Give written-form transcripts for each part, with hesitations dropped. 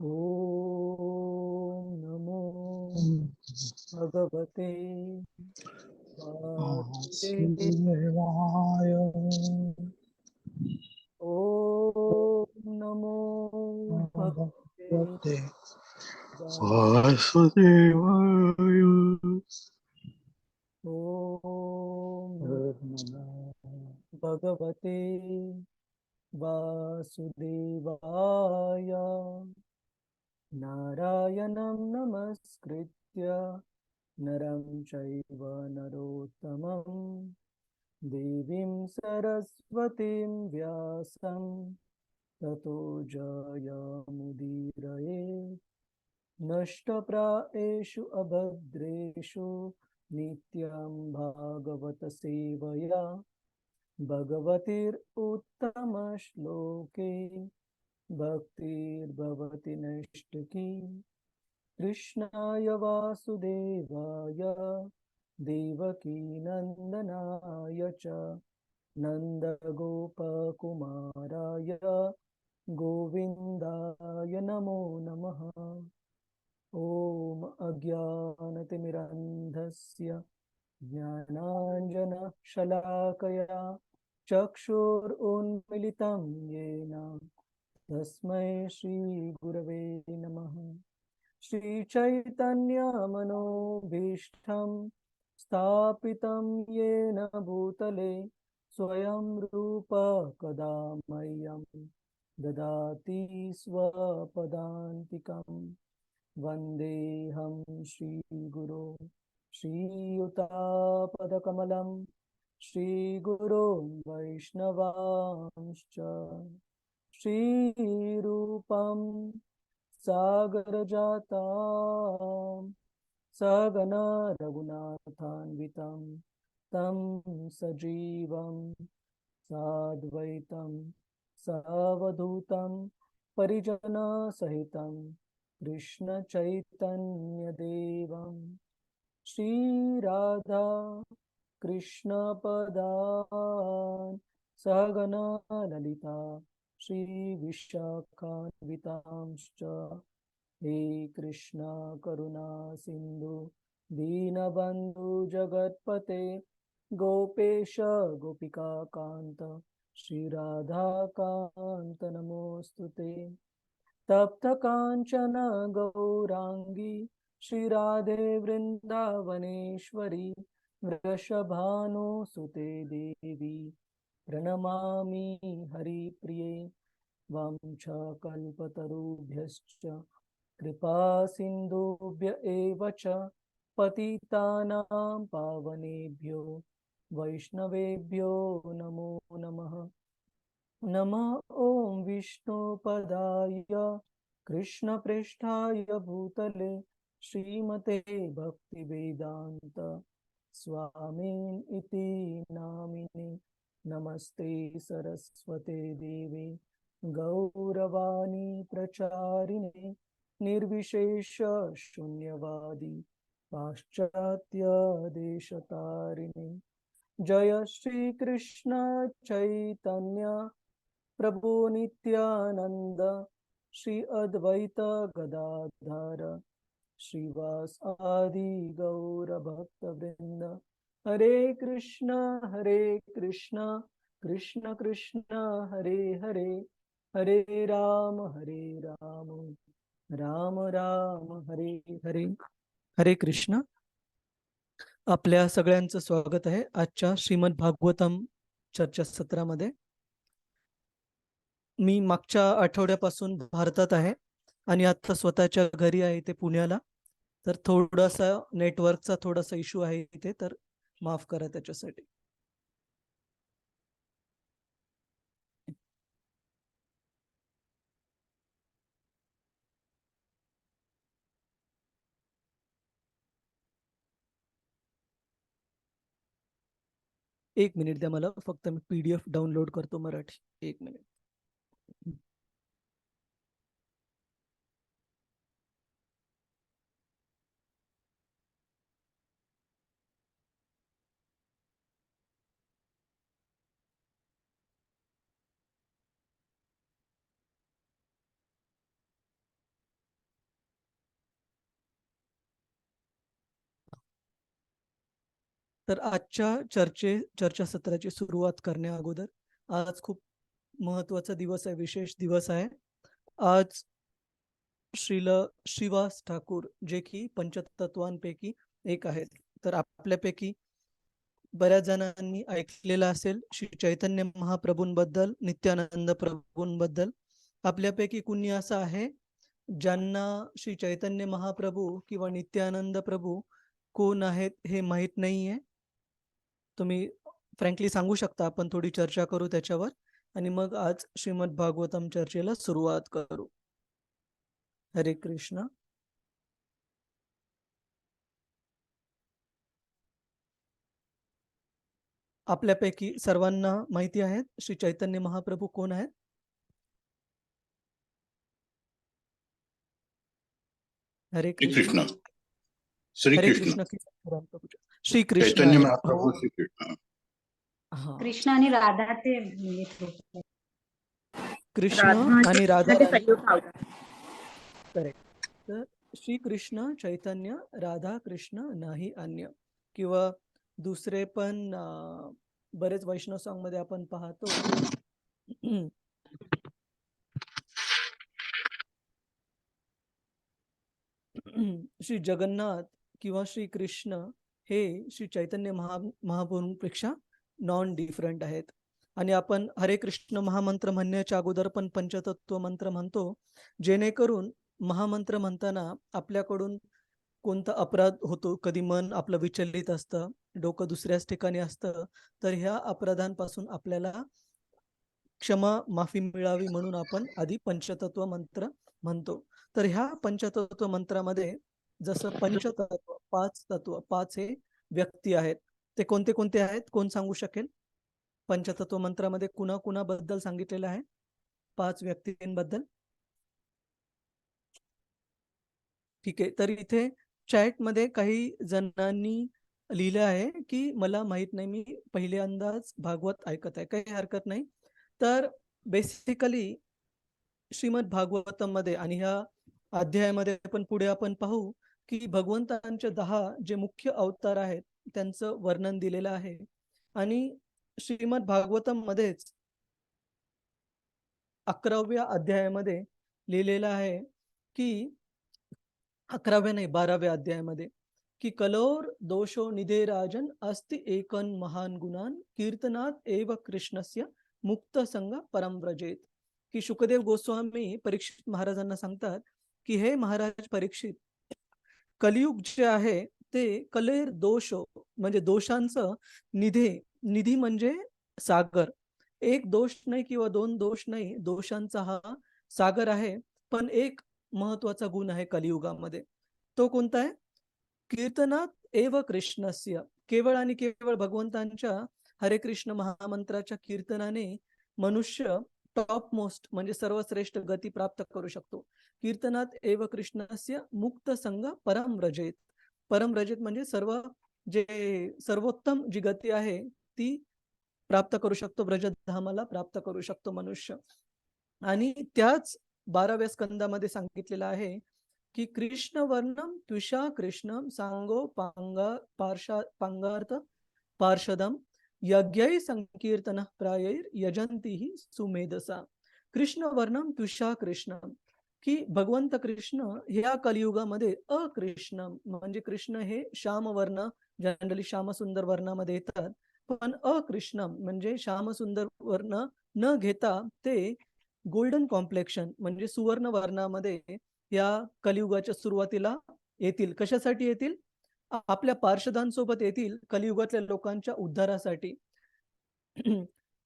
ओम नमो भगवते वासुदेवाय। वासुदेवाय। ओम नमो भगवते भगवते वासुदेवाय। वासुदेवाय। ओम ओम नमो नमो भगवते वासुदेवाय। नारायणं नमस्कृत्य नरं चैव नरोत्तमं देवीं सरस्वतीं व्यासं ततो जयमुदीरये। नष्टप्रायेषु अभद्रेषु नित्यं भागवत सेवया भगवतीरुत्तमश्लोके भक्तिर्भवति नैष्टिकी। कृष्णाय वासुदेवाय देवकीनन्दनाय च नन्दगोपकुमाराय गोविन्दाय नमो नमः। ॐ अज्ञानतिमिरन्धस्य ज्ञानाञ्जनशलाकया चक्षुरुन्मिलितं येन तस्मै श्रीगुरवे नमः। श्रीचैतन्यमनोभीष्टं स्थापितं येन भूतले स्वयं रूप कदा मह्यं ददाति स्वपदान्तिकम्। वन्देऽहं श्रीगुरो श्रीयुतापदकमलं श्रीगुरों वैष्णवांश्च। श्रीरूपं सागरजातां सगना रघुनाथान्वितं तं सजीवं साद्वैतं सावधूतं परिजनसहितं कृष्णचैतन्यदेवं श्रीराधा कृष्णपदान् सगना ललिता श्रीविशाखान्वितांश्च। हे कृष्णा करुणा सिन्धु दीनबन्धु जगत्पते गोपेश गोपिका कान्त श्रीराधाकान्त नमोऽस्तुते। तप्त कांचन गौरांगी श्रीराधे वृंदावनेश्वरी वृषभानुसुते देवी प्रणमामि हरिप्रिये। वंश कल्पतरुभ्यश्च कृपा सिन्धुभ्य एव च पतितानां पावनेभ्यो वैष्णवेभ्यो नमो नमः। नमः ॐ विष्णुपदाय कृष्णप्रेष्ठाय भूतले श्रीमते भक्तिवेदान्त स्वामिन् इति नामिने। नमस्ते सरस्वते देवे गौरवाणी प्रचारिणे निर्विशेष शून्यवादी पाश्चात्य देशतारिणे। जय श्री कृष्ण चैतन्य प्रभु नित्यानंद श्री अद्वैत गदाधर श्रीवास आदि गौर भक्त वृंद। हरे कृष्ण कृष्ण कृष्ण हरे हरे, हरे राम राम राम हरे हरे। हरे कृष्ण। आपल्या सगळ्यांचं स्वागत आहे आजच्या श्रीमद भागवतम चर्चा सत्रामध्ये। मी मागच्या आठवड्यापासून भारतात आहे आणि आता स्वतःच्या घरी आहे ते पुण्याला, तर थोडासा नेटवर्कचा थोडासा इश्यू आहे इथे, तर माफ करा त्याच्यासाठी। एक मिनिट द्या मला, फक्त मी PDF डाउनलोड करतो मराठी, एक मिनिट। तर आजच्या चर्चासत्राची सुरुवात करण्या अगोदर आज खूप महत्वाचा दिवस आहे, विशेष दिवस आहे. आज श्रीवास ठाकूर जे की पंचतत्वांपैकी एक आहेत. तर आपल्यापैकी बऱ्याच जणांनी ऐकलेलं असेल श्री चैतन्य महाप्रभूंबद्दल, नित्यानंद प्रभूंबद्दल. आपल्यापैकी कुणी असं आहे ज्यांना श्री चैतन्य महाप्रभू किंवा नित्यानंद प्रभू कोण आहेत हे माहित नाहीये? तुम्ही फ्रँकली सांगू शकता, आपण थोडी चर्चा करू त्याच्यावर आणि मग आज श्रीमद भागवतम चर्चेला सुरुवात करू. हरे कृष्ण. आपल्यापैकी सर्वांना माहिती आहे श्री चैतन्य महाप्रभू कोण आहेत? हरे कृष्ण. कृष्ण श्री हरे कृष्ण कृष्ण. श्री कृष्ण चैतन्य आहे. महाप्रभू हो. श्री कृष्ण. हा, कृष्ण आणि राधा ते येत होते. कृष्ण राधा आणि राधा ते राणी. संयुक्त अवतार. करेक्ट. तर श्री कृष्ण चैतन्य, राधा कृष्ण नाही अन्य. किंवा दुसरे पण बरेच वैष्णव सॉन्ग मध्ये आपण पाहतो श्री जगन्नाथ किंवा श्री कृष्ण हे श्री चैतन्य महाप्रभूंपेक्षा नॉन डिफरंट आहेत. आणि आपण हरे कृष्ण महामंत्र म्हणण्याच्या अगोदर पण पंचतत्व मंत्र म्हणतो, जेणेकरून महामंत्र म्हणताना आपल्याकडून कोणता अपराध होतो, कधी मन आपलं विचलित असतं, डोकं दुसऱ्याच ठिकाणी असतं, तर ह्या अपराधांपासून आपल्याला क्षमा माफी मिळावी म्हणून आपण आधी पंचतत्व मंत्र म्हणतो. तर ह्या पंचतत्व मंत्रामध्ये जसं पंचतत्व, पाच तत्व, पाच हे व्यक्ती आहेत. ते कोणते कोणते आहेत, कोण सांगू शकेल? पंचतत्व मंत्रामध्ये कुणाबद्दल सांगितलेलं आहे? पाच व्यक्तींबद्दल. ठीक आहे. तर इथे चॅट मध्ये काही जणांनी लिहिलं आहे की मला माहित नाही, मी पहिल्यांदाच भागवत ऐकत आहे. काही हरकत नाही. तर बेसिकली श्रीमद भागवतम मध्ये आणि ह्या अध्यायामध्ये पण पुढे आपण पाहू की भगवंतांचे 10 जे मुख्य अवतार आहेत त्यांचं वर्णन दिलेलं आहे. आणि श्रीमद भागवतम मध्येच 11व्या अध्यायामध्ये लिहिलेलं आहे की 11व्या नाही 12व्या अध्यायामध्ये की कलोर दोषो निधे राजन अस्ति एकन महान गुणान कीर्तनात एव कृष्णस्य मुक्त संग परम व्रजेत. की शुकदेव गोस्वामी परीक्षित महाराजांना सांगतात की हे महाराज परीक्षित, कलियुग जे आहे ते कलेर दोष म्हणजे दोषांचं निधी म्हणजे सागर. एक दोष नाही किंवा दोन दोष नाही, दोषांचा हा सागर आहे. पण एक महत्वाचा गुण आहे कलियुगामध्ये, तो कोणता आहे? कीर्तनात एव कृष्णस्य, केवळ आणि केवळ भगवंतांच्या हरे कृष्ण महामंत्राच्या कीर्तनाने मनुष्य टॉप मोस्ट म्हणजे सर्वश्रेष्ठ गती प्राप्त करू शकतो. कीर्तनात एव कृष्णस्य मुक्त संग परम व्रजेत. परम व्रजेत म्हणजे सर्वोत्तम जी गती आहे ती प्राप्त करू शकतो, व्रजधामाला प्राप्त करू शकतो मनुष्य. आणि त्याच 12व्या स्कंदामध्ये सांगितलेलं आहे की कृष्ण वर्णम त्विषा कृष्णम सांगो पांगार्थ पार्षदम यज्ञै संकीर्तन प्रायैर यजंती सुमेधसा. कृष्ण वर्णम त्विषा कृष्णम, की भगवंत कृष्ण ह्या कलियुगामध्ये अकृष्ण म्हणजे कृष्ण हे श्याम वर्ण, जनरली श्यामसुंदर वर्णामध्ये येतात, पण अकृष्ण म्हणजे श्यामसुंदर वर्ण न घेता ते गोल्डन कॉम्प्लेक्शन म्हणजे सुवर्ण वर्णामध्ये या कलियुगाच्या सुरुवातीला येतील. कशासाठी येतील? आपल्या पार्षदांसोबत येतील, कलियुगातल्या लोकांच्या उद्धारासाठी.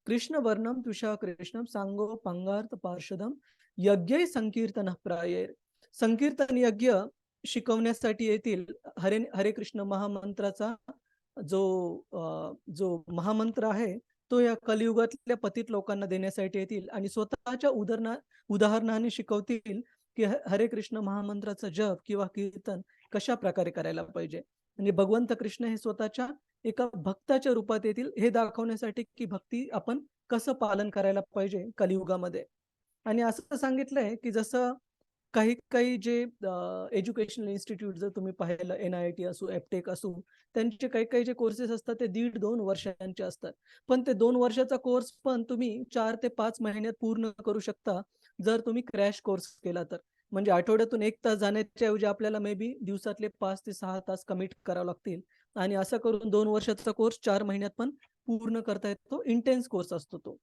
कृष्ण वर्णम तुषा कृष्णम सांगो पांगार्थ पार्षदम यज्ञ संकीर्तन प्रायेर. संकीर्तन यज्ञ शिकवण्यासाठी येतील. हरे कृष्ण महामंत्राचा जो महामंत्र आहे तो या कलियुगातल्या पतित लोकांना देण्यासाठी येतील आणि स्वतःच्या उदाहरणाने शिकवतील की हरे कृष्ण महामंत्राचा जप किंवा कीर्तन कशा प्रकारे करायला पाहिजे. म्हणजे भगवंत कृष्ण हे स्वतःच्या एका भक्ताच्या रूपात येतील हे दाखवण्यासाठी की भक्ती आपण कसं पालन करायला पाहिजे कलियुगामध्ये. आणि असं सांगितलंय की जसं काही काही जे एज्युकेशनल इन्स्टिट्यूट जर तुम्ही पाहिलं, NIT असू, एपटेक असू, त्यांचे काही काही जे कोर्सेस असतात ते 1.5-2 वर्षांचे असतात. पण ते 2 वर्षाचा कोर्स पण तुम्ही 4 ते 5 महिन्यात पूर्ण करू शकता, जर तुम्ही क्रॅश कोर्स केला तर. म्हणजे आठवड्यातून 1 तास जाण्याच्या ऐवजी आपल्याला मे बी दिवसातले 5 ते 6 तास कमिट करावे लागतील आणि असं करून 2 वर्षाचा कोर्स 4 महिन्यात पण पूर्ण करता येतो. इंटेन्स कोर्स असतो तो.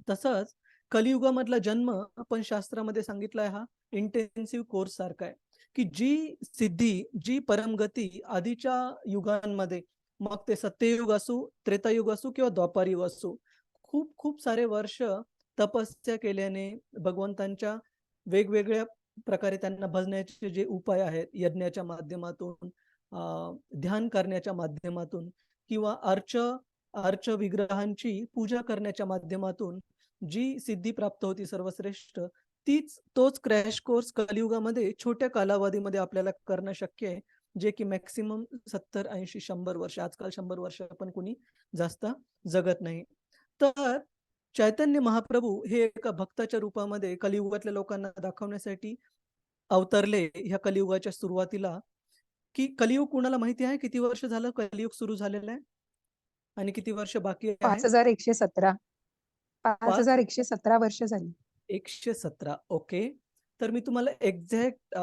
तसंच कलियुगामधला जन्म पण शास्त्रामध्ये सांगितलाय हा इंटेन्सिव्ह कोर्स सारखा आहे, की जी सिद्धी, जी परमगती आधीच्या युगांमध्ये, मग ते सत्ययुग असू, त्रेतायुग असू किंवा द्वापारयुग असू, खूप खूप सारे वर्ष तपस्या केल्याने, भगवंतांच्या वेगवेगळ्या प्रकारे त्यांना भजण्याचे जे उपाय आहेत, यज्ञाच्या माध्यमातून, ध्यान करण्याच्या माध्यमातून किंवा अर्च विग्रहांची पूजा करण्याच्या माध्यमातून जी सिद्धी प्राप्त होती सर्वश्रेष्ठ, तोच क्रॅश कोर्स कलियुगामध्ये छोट्या कालावधीमध्ये आपल्याला करणं शक्य आहे, जे की मॅक्सिमम 70, 80, 100 वर्ष, आजकाल 100 वर्ष पण कोणी जास्त जगत नाही. तर चैतन्य महाप्रभू हे एका भक्ताच्या रूपामध्ये कलियुगातल्या लोकांना दाखवण्यासाठी अवतरले ह्या कलियुगाच्या सुरुवातीला, की कलियुग कुणाला माहिती आहे किती वर्ष झालं कलियुग सुरू झालेलं आहे आणि किती वर्ष बाकी आहे? 5117 5 5117 वर्ष झाली. 117. ओके. तर मी तुम्हाला एक्झॅक्ट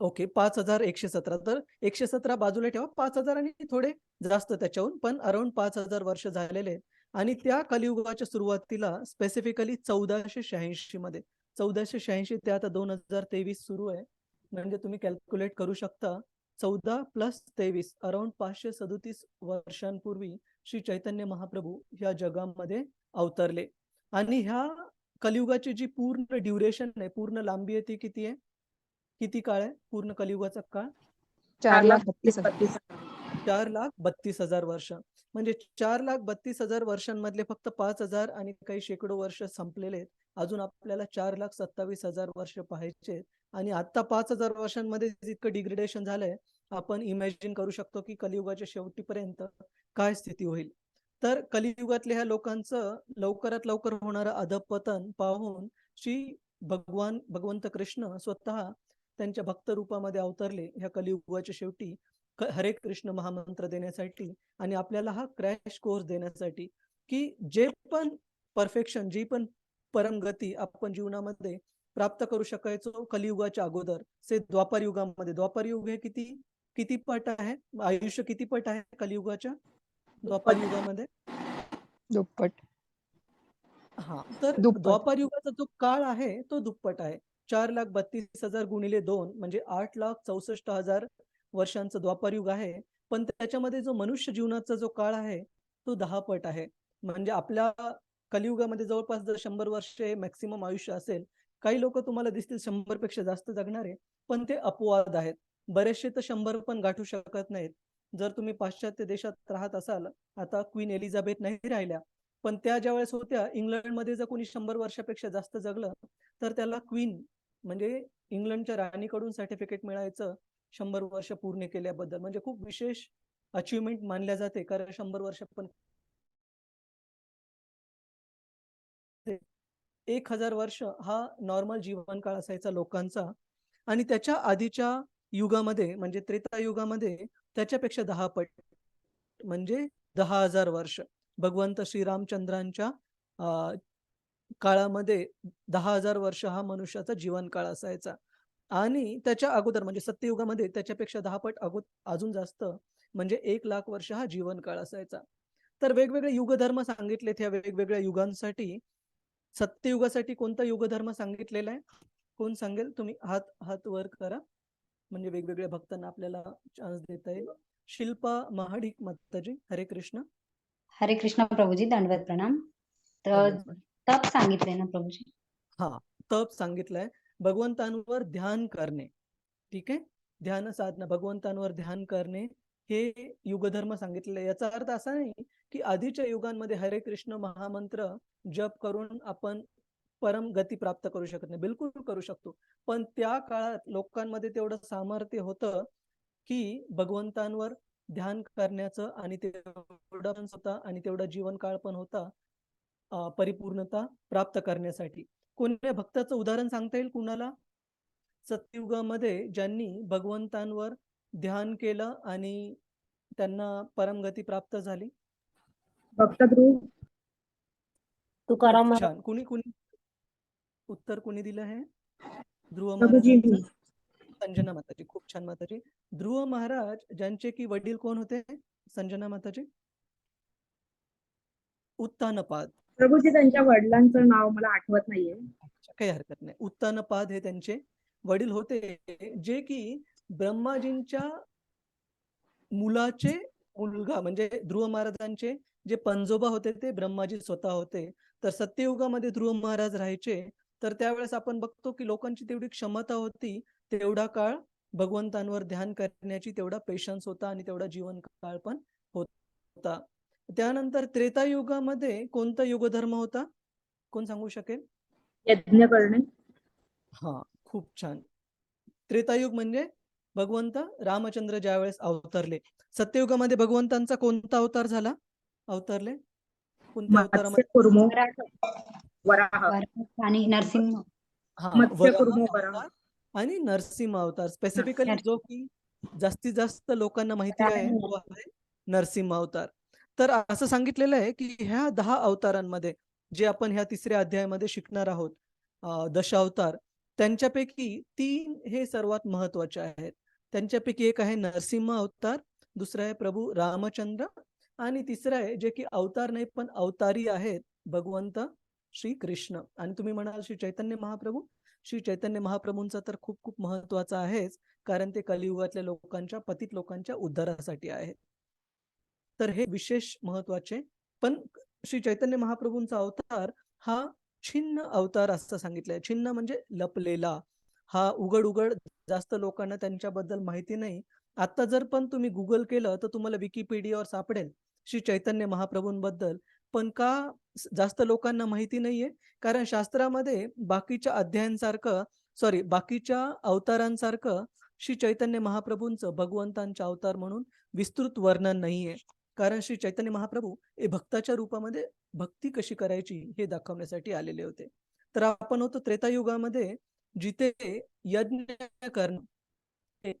ओके 5117. तर 117 बाजूला ठेवा. 5000 आणि थोडे जास्त त्याच्याहून, पण अराउंड 5000 वर्ष झालेले आहेत. आणि त्या कलियुगाच्या सुरुवातीला स्पेसिफिकली 1486 मध्ये, 1486 ते आता 2023 सुरू आहे. म्हणजे तुम्ही कॅल्क्युलेट करू शकता, 14 प्लस 23 अराउंड 537 वर्षांपूर्वी श्री चैतन्य महाप्रभू ह्या जगामध्ये अवतरले. आणि ह्या कलियुगाची जी पूर्ण ड्युरेशन आहे, पूर्ण लांबी आहे, ती किती आहे? किती काळ आहे पूर्ण कलियुगाचा काळ? 4,32,000. 4,32,000 वर्ष. म्हणजे 4,32,000 वर्षांमधले फक्त 5,000 आणि काही शेकडो वर्ष संपलेले आहेत. अजून आपल्याला 4,27,000 वर्ष पाहायचे. आणि आता 5,000 वर्षांमध्ये जितकं डिग्रेडेशन झालंय, आपण इमॅजिन करू शकतो की कलियुगाच्या शेवटीपर्यंत काय स्थिती होईल. तर कलियुगातल्या ह्या लोकांचं लवकरात लवकर होणारं अधःपतन पाहून भगवंत कृष्ण स्वतः त्यांच्या भक्त रूपामध्ये अवतरले ह्या कलियुगाच्या शेवटी, हरे कृष्ण महामंत्र देण्यासाठी आणि आपल्याला हा क्रॅश कोर्स देण्यासाठी, की जे पण परफेक्शन, जी पण परमगती आपण जीवनामध्ये प्राप्त करू शकायचो कलियुगाच्या अगोदर, द्वापार युगामध्ये. द्वापार युग हे किती किती पट आहे, आयुष्य किती पट आहे कलियुगाच्या द्वापार युगामध्ये? दुप्पट. हा, तर दुप्पट. द्वापार युगाचा जो काळ आहे तो दुप्पट आहे. 4,32,000 गुणिले 2 म्हणजे 8,64,000 वर्षांचं द्वापार युग आहे. पण त्याच्यामध्ये जो मनुष्य जीवनाचा जो काळ आहे तो 10 पट आहे. म्हणजे आपल्या कलियुगामध्ये जवळपास जर 100 वर्षे मॅक्सिमम आयुष्य असेल, काही लोक तुम्हाला दिसतील 100 पेक्षा जास्त जगणारे, पण ते अपवाद आहेत. बरेचसे तर 100 पण गाठू शकत नाहीत. जर तुम्ही पाश्चात्य देशात राहत असाल, आता क्वीन एलिझाबेथ नाही राहिल्या, पण त्या ज्यावेळेस होत्या, इंग्लंडमध्ये जर कोणी 100 वर्षापेक्षा जास्त जगलं तर त्याला क्वीन म्हणजे इंग्लंडच्या राणीकडून सर्टिफिकेट मिळायचं 100 वर्ष पूर्ण केल्याबद्दल. म्हणजे खूप विशेष अचिव्हमेंट मानल्या जाते, कारण 100 वर्ष पण 1000 वर्ष हा नॉर्मल जीवनकाळ असायचा लोकांचा. आणि त्याच्या आधीच्या युगामध्ये म्हणजे त्रेतायुगामध्ये त्याच्यापेक्षा 10 पट म्हणजे 10,000 वर्ष भगवंत श्रीरामचंद्रांच्या अ, काळामध्ये 10,000 वर्ष हा मनुष्याचा जीवनकाळ असायचा. आणि त्याच्या अगोदर म्हणजे सत्ययुगामध्ये त्याच्यापेक्षा 10 पट अजून जास्त म्हणजे 1,00,000 वर्ष हा जीवनकाळ असायचा. तर वेगवेगळे युगधर्म सांगितलेत ह्या वेगवेगळ्या युगांसाठी. सत्ययुगासाठी कोणता युगधर्म सांगितलेला आहे? कोण सांगेल? तुम्ही हात हात वर करा, म्हणजे वेगवेगळ्या भक्तांना आपल्याला चान्स देता येईल. शिल्पा महाडिक माताजी, हरे कृष्ण. हरे कृष्ण प्रभूजी, दंडवत प्रणाम. तर धन्यवाद. तप सांगितले ना प्रभूजी? हा, तप सांगितलंय. भगवंतांवर ध्यान करणे. ठीक आहे, ध्यान साधना, भगवंतांवर ध्यान करणे हे युगधर्म सांगितलेलं आहे. याचा अर्थ असा नाही की आधीच्या युगांमध्ये हरे कृष्ण महामंत्र जप करून आपण परम गती प्राप्त करू शकत नाही. बिलकुल करू शकतो, पण त्या काळात लोकांमध्ये तेवढं सामर्थ्य होतं की भगवंतांवर ध्यान करण्याचं, आणि तेवढा पण होता आणि तेवढा जीवनकाळ पण होता परिपूर्णता प्राप्त करण्यासाठी. कोणत्या भक्ताचं उदाहरण सांगता येईल कुणाला? सत्ययुगामध्ये ज्यांनी भगवंतांवर ध्यान केलं आणि त्यांना परमगती प्राप्त झाली. भक्त ध्रुव, तुकाराम खूप महाराज. छान. कुणी उत्तर कुणी दिलं आहे? ध्रुव प्रभूजी महाराजांचं. मी. संजना माताजी. खूप छान माताजी. ध्रुव महाराज ज्यांचे की वडील कोण होते संजना माताजी? उत्तानपाद. प्रभूजी त्यांच्या वडिलांचं नाव मला आठवत नाहीये. काही हरकत नाही. उत्तानपाद हे त्यांचे वडील होते, जे की ब्रह्माजींच्या मुलाचे मुलगा, म्हणजे ध्रुव महाराजांचे जे पंजोबा होते ते ब्रह्माजी स्वतः होते. तर सत्ययुगामध्ये ध्रुव महाराज राहायचे. तर त्यावेळेस आपण बघतो की लोकांची तेवढी क्षमता होती, तेवढा काळ भगवंतांवर ध्यान करण्याची तेवढा पेशन्स होता आणि तेवढा जीवन काळ पण होता. त्यानंतर त्रेतायुगामध्ये कोणता युगधर्म होता? कोण सांगू शकेल? यज्ञ करणे. हा, खूप छान. त्रेतायुग म्हणजे भगवंत रामचंद्र ज्यावेळेस अवतरले. सत्ययुगामध्ये भगवंतांचा कोणता अवतार झाला? अवतरले कोणत्या मत्स्य अवतारामध्ये? कुर्म वराह वराह. वराह आणि नरसिंह. हा, मत्स्य वराह कुर्म अवतार वराह. आणि नरसिंह अवतार. स्पेसिफिकली जो की जास्तीत जास्त लोकांना माहिती आहे तो आहे नरसिंह अवतार. तर असं सांगितलेलं आहे की ह्या 10 अवतारांमध्ये जे आपण ह्या 3ऱ्या अध्यायामध्ये शिकणार आहोत, दशावतार, त्यांच्यापैकी 3 हे सर्वात महत्वाचे आहेत. त्यांच्यापैकी एक आहे नरसिंह अवतार, दुसरा आहे प्रभू रामचंद्र आणि तिसरा आहे जे की अवतार नाही पण अवतारी आहेत, भगवंत श्री कृष्ण. आणि तुम्ही म्हणाल श्री चैतन्य महाप्रभू. श्री चैतन्य महाप्रभूंचा तर खूप खूप महत्वाचा आहेच, कारण ते कलियुगातल्या लोकांच्या, पतित लोकांच्या उद्धारासाठी आहेत. तर हे विशेष महत्वाचे. पण श्री चैतन्य महाप्रभूंचा अवतार हा छिन्न अवतार असं सांगितलंय. छिन्न म्हणजे लपलेला. हा उघड जास्त लोकांना त्यांच्याबद्दल माहिती नाही. आता जर पण तुम्ही गुगल केलं तर तुम्हाला विकिपीडियावर सापडेल श्री चैतन्य महाप्रभूंबद्दल. पण का जास्त लोकांना माहिती नाहीये? कारण शास्त्रामध्ये बाकीच्या अध्यायांसारखं, बाकीच्या अवतारांसारखं श्री चैतन्य महाप्रभूंचं भगवंतांचे अवतार म्हणून विस्तृत वर्णन नाहीये. कारण श्री चैतन्य महाप्रभू हे भक्ताच्या रूपामध्ये भक्ती कशी करायची हे दाखवण्यासाठी आलेले होते. तर आपण होतो त्रेतायुगामध्ये, जिथे यज्ञ करणं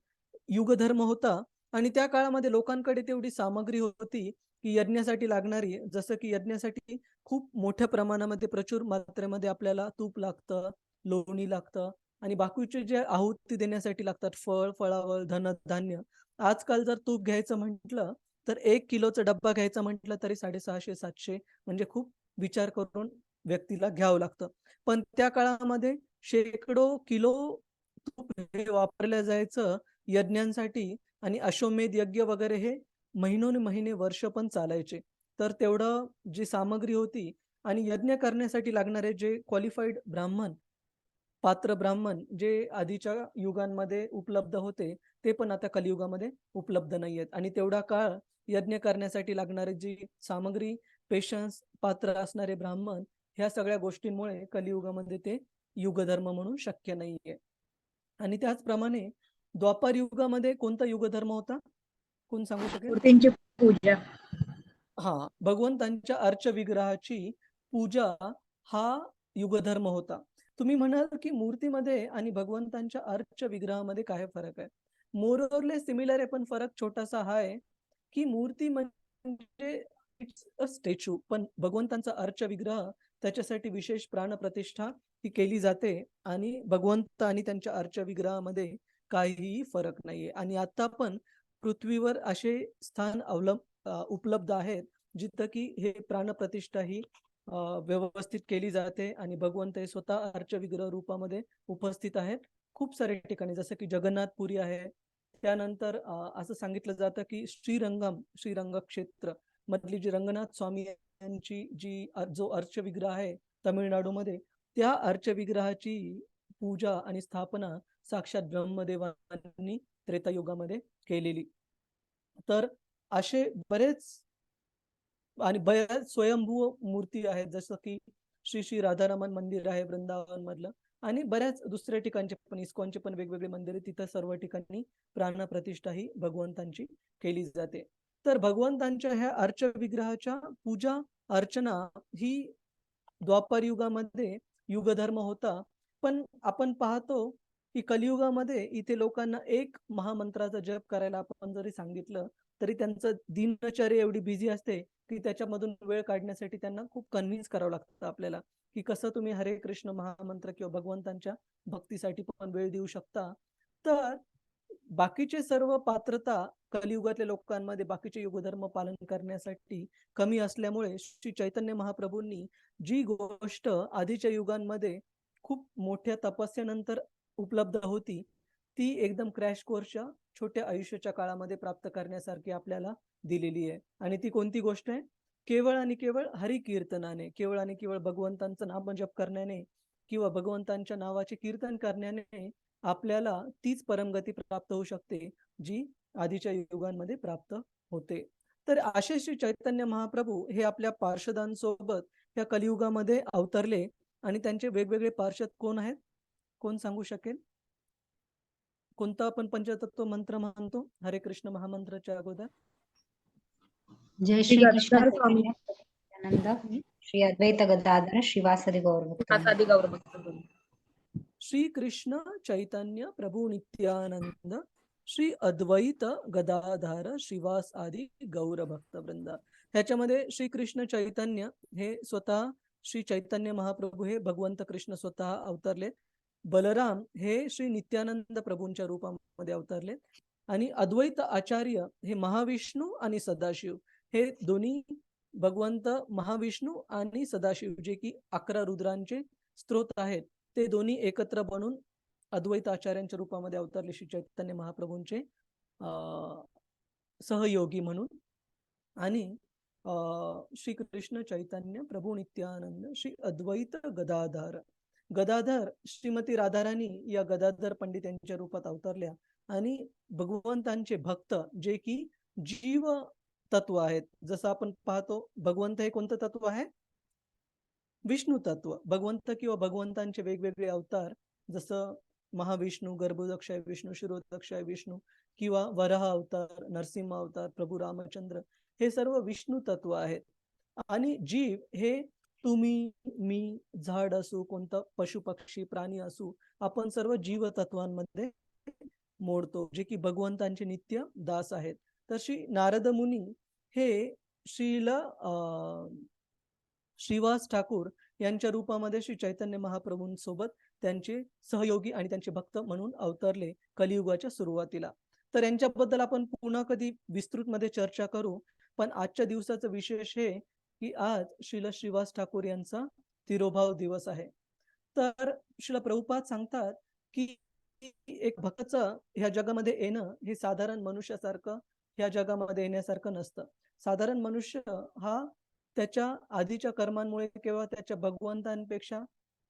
युगधर्म होता आणि त्या काळामध्ये लोकांकडे तेवढी सामग्री होती की यज्ञासाठी लागणारी, जसं की यज्ञासाठी खूप मोठ्या प्रमाणामध्ये प्रचुर मात्रेमध्ये आपल्याला तूप लागतं, लोणी लागतं आणि बाकीचे जे आहुती देण्यासाठी लागतात फळ, फळावळ, धनधान्य. आजकाल जर तूप घ्यायचं म्हटलं तर 1 किलोचा डब्बा घ्यायचा म्हटलं तरी 650-700, म्हणजे खूप विचार करून व्यक्तीला घ्यावं लागतं. पण त्या काळामध्ये शेकडो किलो तूप हे वापरलं जायचं यज्ञांसाठी आणि अश्वमेध यज्ञ वगैरे हे महिने वर्ष पण चालायचे. तर तेवढं जी सामग्री होती आणि यज्ञ करण्यासाठी लागणारे जे क्वालिफाईड ब्राह्मण, पात्र ब्राह्मण जे आधीच्या युगांमध्ये उपलब्ध होते, ते पण आता कलियुगामध्ये उपलब्ध नाहीयेत. आणि तेवढा काळ यज्ञ करण्यासाठी लागणारी जी सामग्री, पेशन्स, पात्र असणारे ब्राह्मण, ह्या सगळ्या गोष्टींमुळे कलियुगामध्ये ते युगधर्म म्हणून शक्य नाहीये. आणि त्याचप्रमाणे द्वापार युगामध्ये कोणता युगधर्म होता? कोण सांगू शकेल? मूर्तींची पूजा. हा, भगवंतांच्या अर्च विग्रहाची पूजा हा युगधर्म होता. तुम्ही म्हणाल की मूर्तीमध्ये आणि भगवंतांच्या अर्च विग्रहामध्ये काय फरक आहे? मोरओरलेस सिमिलर आहे, पण फरक छोटासा हा आहे की मूर्ती म्हणजे इट्स अ स्टॅच्यू, पण भगवंतांचा अर्च विग्रह त्याच्यासाठी विशेष प्राणप्रतिष्ठा ही केली जाते आणि भगवंत आणि त्यांच्या अर्च विग्रहामध्ये काहीही फरक नाहीये. आणि आता पण पृथ्वीवर असे स्थान उपलब्ध आहेत जिथं की हे प्राणप्रतिष्ठा ही व्यवस्थित केली जाते आणि भगवंत हे स्वतः अर्च विग्रह रूपामध्ये उपस्थित आहेत खूप सारे ठिकाणी, जसं की जगन्नाथपुरी आहे. त्यानंतर असं सांगितलं जातं की श्रीरंग क्षेत्र मधली जी रंगनाथ स्वामी यांची जो अर्च विग्रह आहे तमिळनाडूमध्ये, त्या अर्च विग्रहाची पूजा आणि स्थापना साक्षात ब्रह्मदेवांनी त्रेतायुगामध्ये केलेली. तर असे बरेच आणि बऱ्याच स्वयंभू मूर्ती आहेत, जसं की श्री राधारमण मंदिर आहे वृंदावन मधलं, आणि बऱ्याच दुसऱ्या ठिकाणचे पण, इस्कॉनचे पण वेगवेगळे मंदिर, तिथं सर्व ठिकाणी प्राणप्रतिष्ठा ही भगवंतांची केली जाते. तर भगवंतांच्या ह्या अर्च विग्रहाच्या पूजा अर्चना ही द्वापार युगामध्ये युगधर्म होता. पण आपण पाहतो की कलियुगामध्ये इथे लोकांना एक महामंत्राचा जप करायला आपण जरी सांगितलं तरी त्यांचं दिनचर्या एवढी बिझी असते की त्याच्यामधून वेळ काढण्यासाठी त्यांना खूप कन्व्हिन्स करावं लागतं आपल्याला की कसं तुम्ही हरे कृष्ण महामंत्र किंवा भगवंतांच्या भक्तीसाठी पण वेळ देऊ शकता. तर बाकीचे सर्व पात्रता कलियुगातल्या लोकांमध्ये बाकीचे युगधर्म पालन करण्यासाठी कमी असल्यामुळे श्री चैतन्य महाप्रभूंनी जी गोष्ट आधीच्या युगांमध्ये खूप मोठ्या तपस्यानंतर उपलब्ध होती ती एकदम क्रॅश कोर्सच्या छोट्या आयुष्याच्या काळामध्ये प्राप्त करण्यासारखी आपल्याला दिलेली आहे. आणि ती कोणती गोष्ट आहे? केवळ आणि केवळ हरिकीर्तनाने, केवळ आणि केवळ भगवंतांचं नामजप करण्याने किंवा भगवंतांच्या नावाचे कीर्तन करण्याने आपल्याला तीच परमगती प्राप्त होऊ शकते जी आधीच्या युगांमध्ये प्राप्त होते. तर असे श्री चैतन्य महाप्रभू हे आपल्या पार्षदांसोबत या कलियुगामध्ये अवतरले आणि त्यांचे वेगवेगळे पार्षद कोण आहेत? कोण सांगू शकेल? कोणता आपण पंचतत्व मंत्र म्हणतो हरे कृष्ण महामंत्राच्या अगोदर? जय श्री श्री कृष्ण गदाधर स्वामी चैतन्य नित्यानंद श्री अद्वैत गदाधर श्रीवासदि गौरभक्त आसादी गौरभक्त प्रभू. श्री कृष्ण चैतन्य प्रभू नित्यानंद श्री अद्वैत गदाधर श्रीवास आदी गौर भक्त वृंद. ह्याच्यामध्ये श्री कृष्ण चैतन्य हे स्वतः श्री चैतन्य महाप्रभू हे भगवंत कृष्ण स्वतः अवतरले. बलराम हे श्री नित्यानंद प्रभूंच्या रूपामध्ये अवतरले आणि अद्वैत आचार्य हे महाविष्णू आणि सदाशिव हे दोन्ही भगवंत महाविष्णू आणि सदाशिव जे की 11 रुद्रांचे स्त्रोत आहेत ते दोन्ही एकत्र बनून अद्वैत आचार्यांच्या रूपामध्ये अवतरले श्री चैतन्य महाप्रभूंचे सहयोगी म्हणून. आणि श्री कृष्ण चैतन्य प्रभू नित्यानंद श्री अद्वैत गदाधर. गदाधर श्रीमती राधाराणी या गदाधर पंडित यांच्या रूपात अवतरल्या आणि भगवंतांचे भक्त जे की जीव तत्व आहेत. जसं आपण पाहतो भगवंत हे कोणतं तत्व आहे? विष्णू तत्व. भगवंत किंवा भगवंतांचे वेगवेगळे अवतार जसं महाविष्णू, गर्भोदक्षाय विष्णू, शिरोदक्षाय विष्णू किंवा वराह अवतार, नरसिंह अवतार, प्रभू रामचंद्र हे सर्व विष्णू तत्व आहेत. आणि जीव हे तुम्ही, मी, झाड असू, कोणतं पशु पक्षी प्राणी असू, आपण सर्व जीव तत्वांमध्ये मोडतो जे की भगवंतांचे नित्य दास आहेत. तर श्री नारद मुनी हे श्रीवास ठाकूर यांच्या रूपामध्ये श्री चैतन्य महाप्रभूंसोबत त्यांचे सहयोगी आणि त्यांचे भक्त म्हणून अवतरले कलियुगाच्या सुरुवातीला. तर यांच्याबद्दल आपण पुन्हा कधी विस्तृतमध्ये चर्चा करू. पण आजच्या दिवसाचं विशेष हे की आज श्रीवास ठाकूर यांचा तिरोभाव दिवस आहे. तर श्रील प्रभुपाद सांगतात की एक भक्ताचं ह्या जगामध्ये येणं हे साधारण मनुष्यासारखं ह्या जगामध्ये येण्यासारखं नसतं. साधारण मनुष्य हा त्याच्या आधीच्या कर्मांमुळे किंवा त्याच्या भगवंतांपेक्षा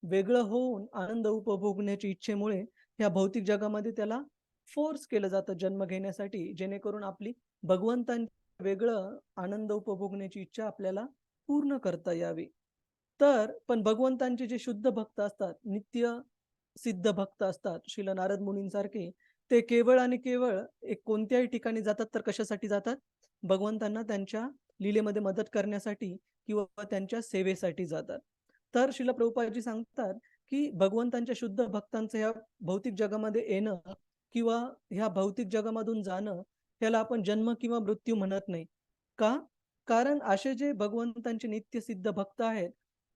वेगळं होऊन आनंद उपभोगण्याची इच्छेमुळे ह्या भौतिक जगामध्ये त्याला फोर्स केलं जातं जन्म घेण्यासाठी, जेणेकरून आपली भगवंतांच्या वेगळं आनंद उपभोगण्याची इच्छा आपल्याला पूर्ण करता यावी. तर पण भगवंतांचे जे शुद्ध भक्त असतात, नित्य सिद्ध भक्त असतात, श्रील नारद मुनींसारखे, ते केवळ आणि केवळ एक कोणत्याही ठिकाणी जातात तर कशासाठी जातात? भगवंतांना त्यांच्या लीलेमध्ये मदत करण्यासाठी किंवा त्यांच्या सेवेसाठी जातात. तर श्रील प्रभुपादजी सांगतात की भगवंतांच्या शुद्ध भक्तांचं ह्या भौतिक जगामध्ये येणं किंवा ह्या भौतिक जगामधून जाणं त्याला आपण जन्म किंवा मृत्यू म्हणत नाही. का? कारण असे जे भगवंतांचे नित्य सिद्ध भक्त आहेत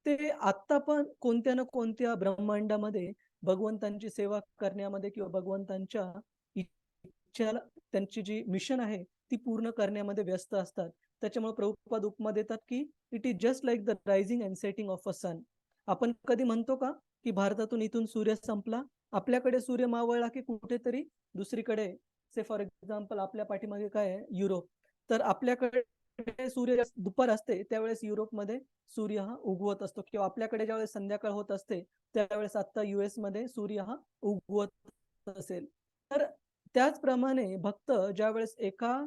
ते आत्ता पण कोणत्या ना कोणत्या ब्रह्मांडामध्ये भगवंतांची सेवा करण्यामध्ये किंवा भगवंतांच्या इच्छेला त्यांची जी मिशन आहे ती पूर्ण करण्यामध्ये व्यस्त असतात. त्याच्यामुळे प्रभुपाद उपमा देतात की it is just like the rising and setting of a sun. आपण कधी म्हणतो का की भारतातून इथून सूर्य संपला, आपल्याकडे सूर्य मावळला की कुठेतरी दुसरीकडे, से फॉर एक्झाम्पल आपल्या पाठीमागे काय आहे? युरोप. तर आपल्याकडे सूर्य दुपार असते त्यावेळेस युरोपमध्ये सूर्य हा उगवत असतो, किंवा आपल्याकडे ज्यावेळेस संध्याकाळ होत असते त्यावेळेस आता US मध्ये सूर्य हा उगवत असेल. तर त्याचप्रमाणे भक्त ज्यावेळेस एका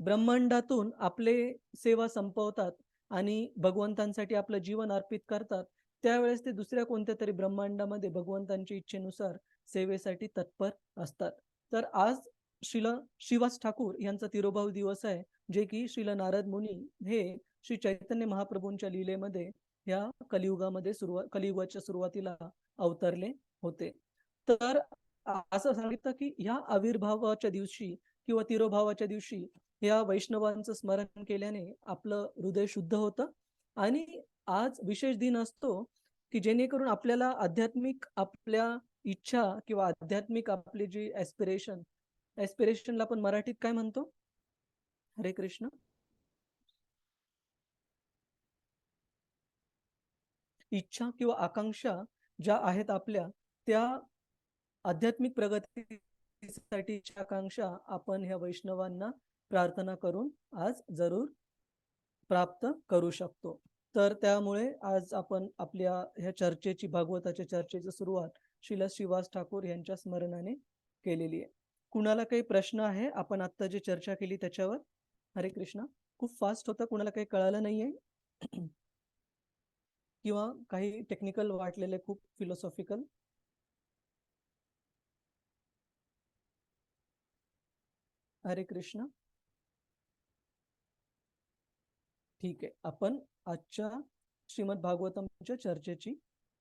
ब्रह्मांडातून आपले सेवा संपवतात आणि भगवंतांसाठी आपलं जीवन अर्पित करतात त्यावेळेस ते दुसऱ्या कोणत्या तरी ब्रह्मांडामध्ये भगवंतांच्या इच्छेनुसार सेवेसाठी तत्पर असतात. तर आज श्रीवास ठाकूर यांचा तिरोभाव दिवस आहे, जे की श्रील नारद मुनी हे श्री चैतन्य महाप्रभूंच्या लीलेमध्ये ह्या कलियुगामध्ये कलियुगाच्या सुरुवातीला अवतरले होते. तर असं सांगितलं की ह्या आविर्भावाच्या दिवशी किंवा तिरोभावाच्या दिवशी या वैष्णवांचं स्मरण केल्याने आपलं हृदय शुद्ध होतं आणि आज विशेष दिन असतो की जेणेकरून आपल्याला आध्यात्मिक आपल्या इच्छा किंवा आध्यात्मिक आपली जी एस्पिरेशनला आपण मराठीत काय म्हणतो? हरे कृष्ण. इच्छा किंवा आकांक्षा ज्या आहेत आपल्या, त्या आध्यात्मिक प्रगतीसाठी इच्छा आकांक्षा आपण ह्या वैष्णवांना प्रार्थना करून आज जरूर प्राप्त करू शकतो. तर त्यामुळे आज आपण आपल्या ह्या चर्चेची, भागवताच्या चर्चेची सुरुवात श्रील श्रीवास ठाकूर यांच्या स्मरणाने केलेली आहे. कुणाला काही प्रश्न आहे आपण आता जी चर्चा केली त्याच्यावर? हरे कृष्ण. खूप फास्ट होतं, कुणाला काही कळालं नाहीये किंवा काही टेक्निकल वाटलेले, खूप फिलॉसॉफिकल? हरे कृष्ण. ठीक आहे, आपण आजच्या श्रीमद भागवतमच्या चर्चेची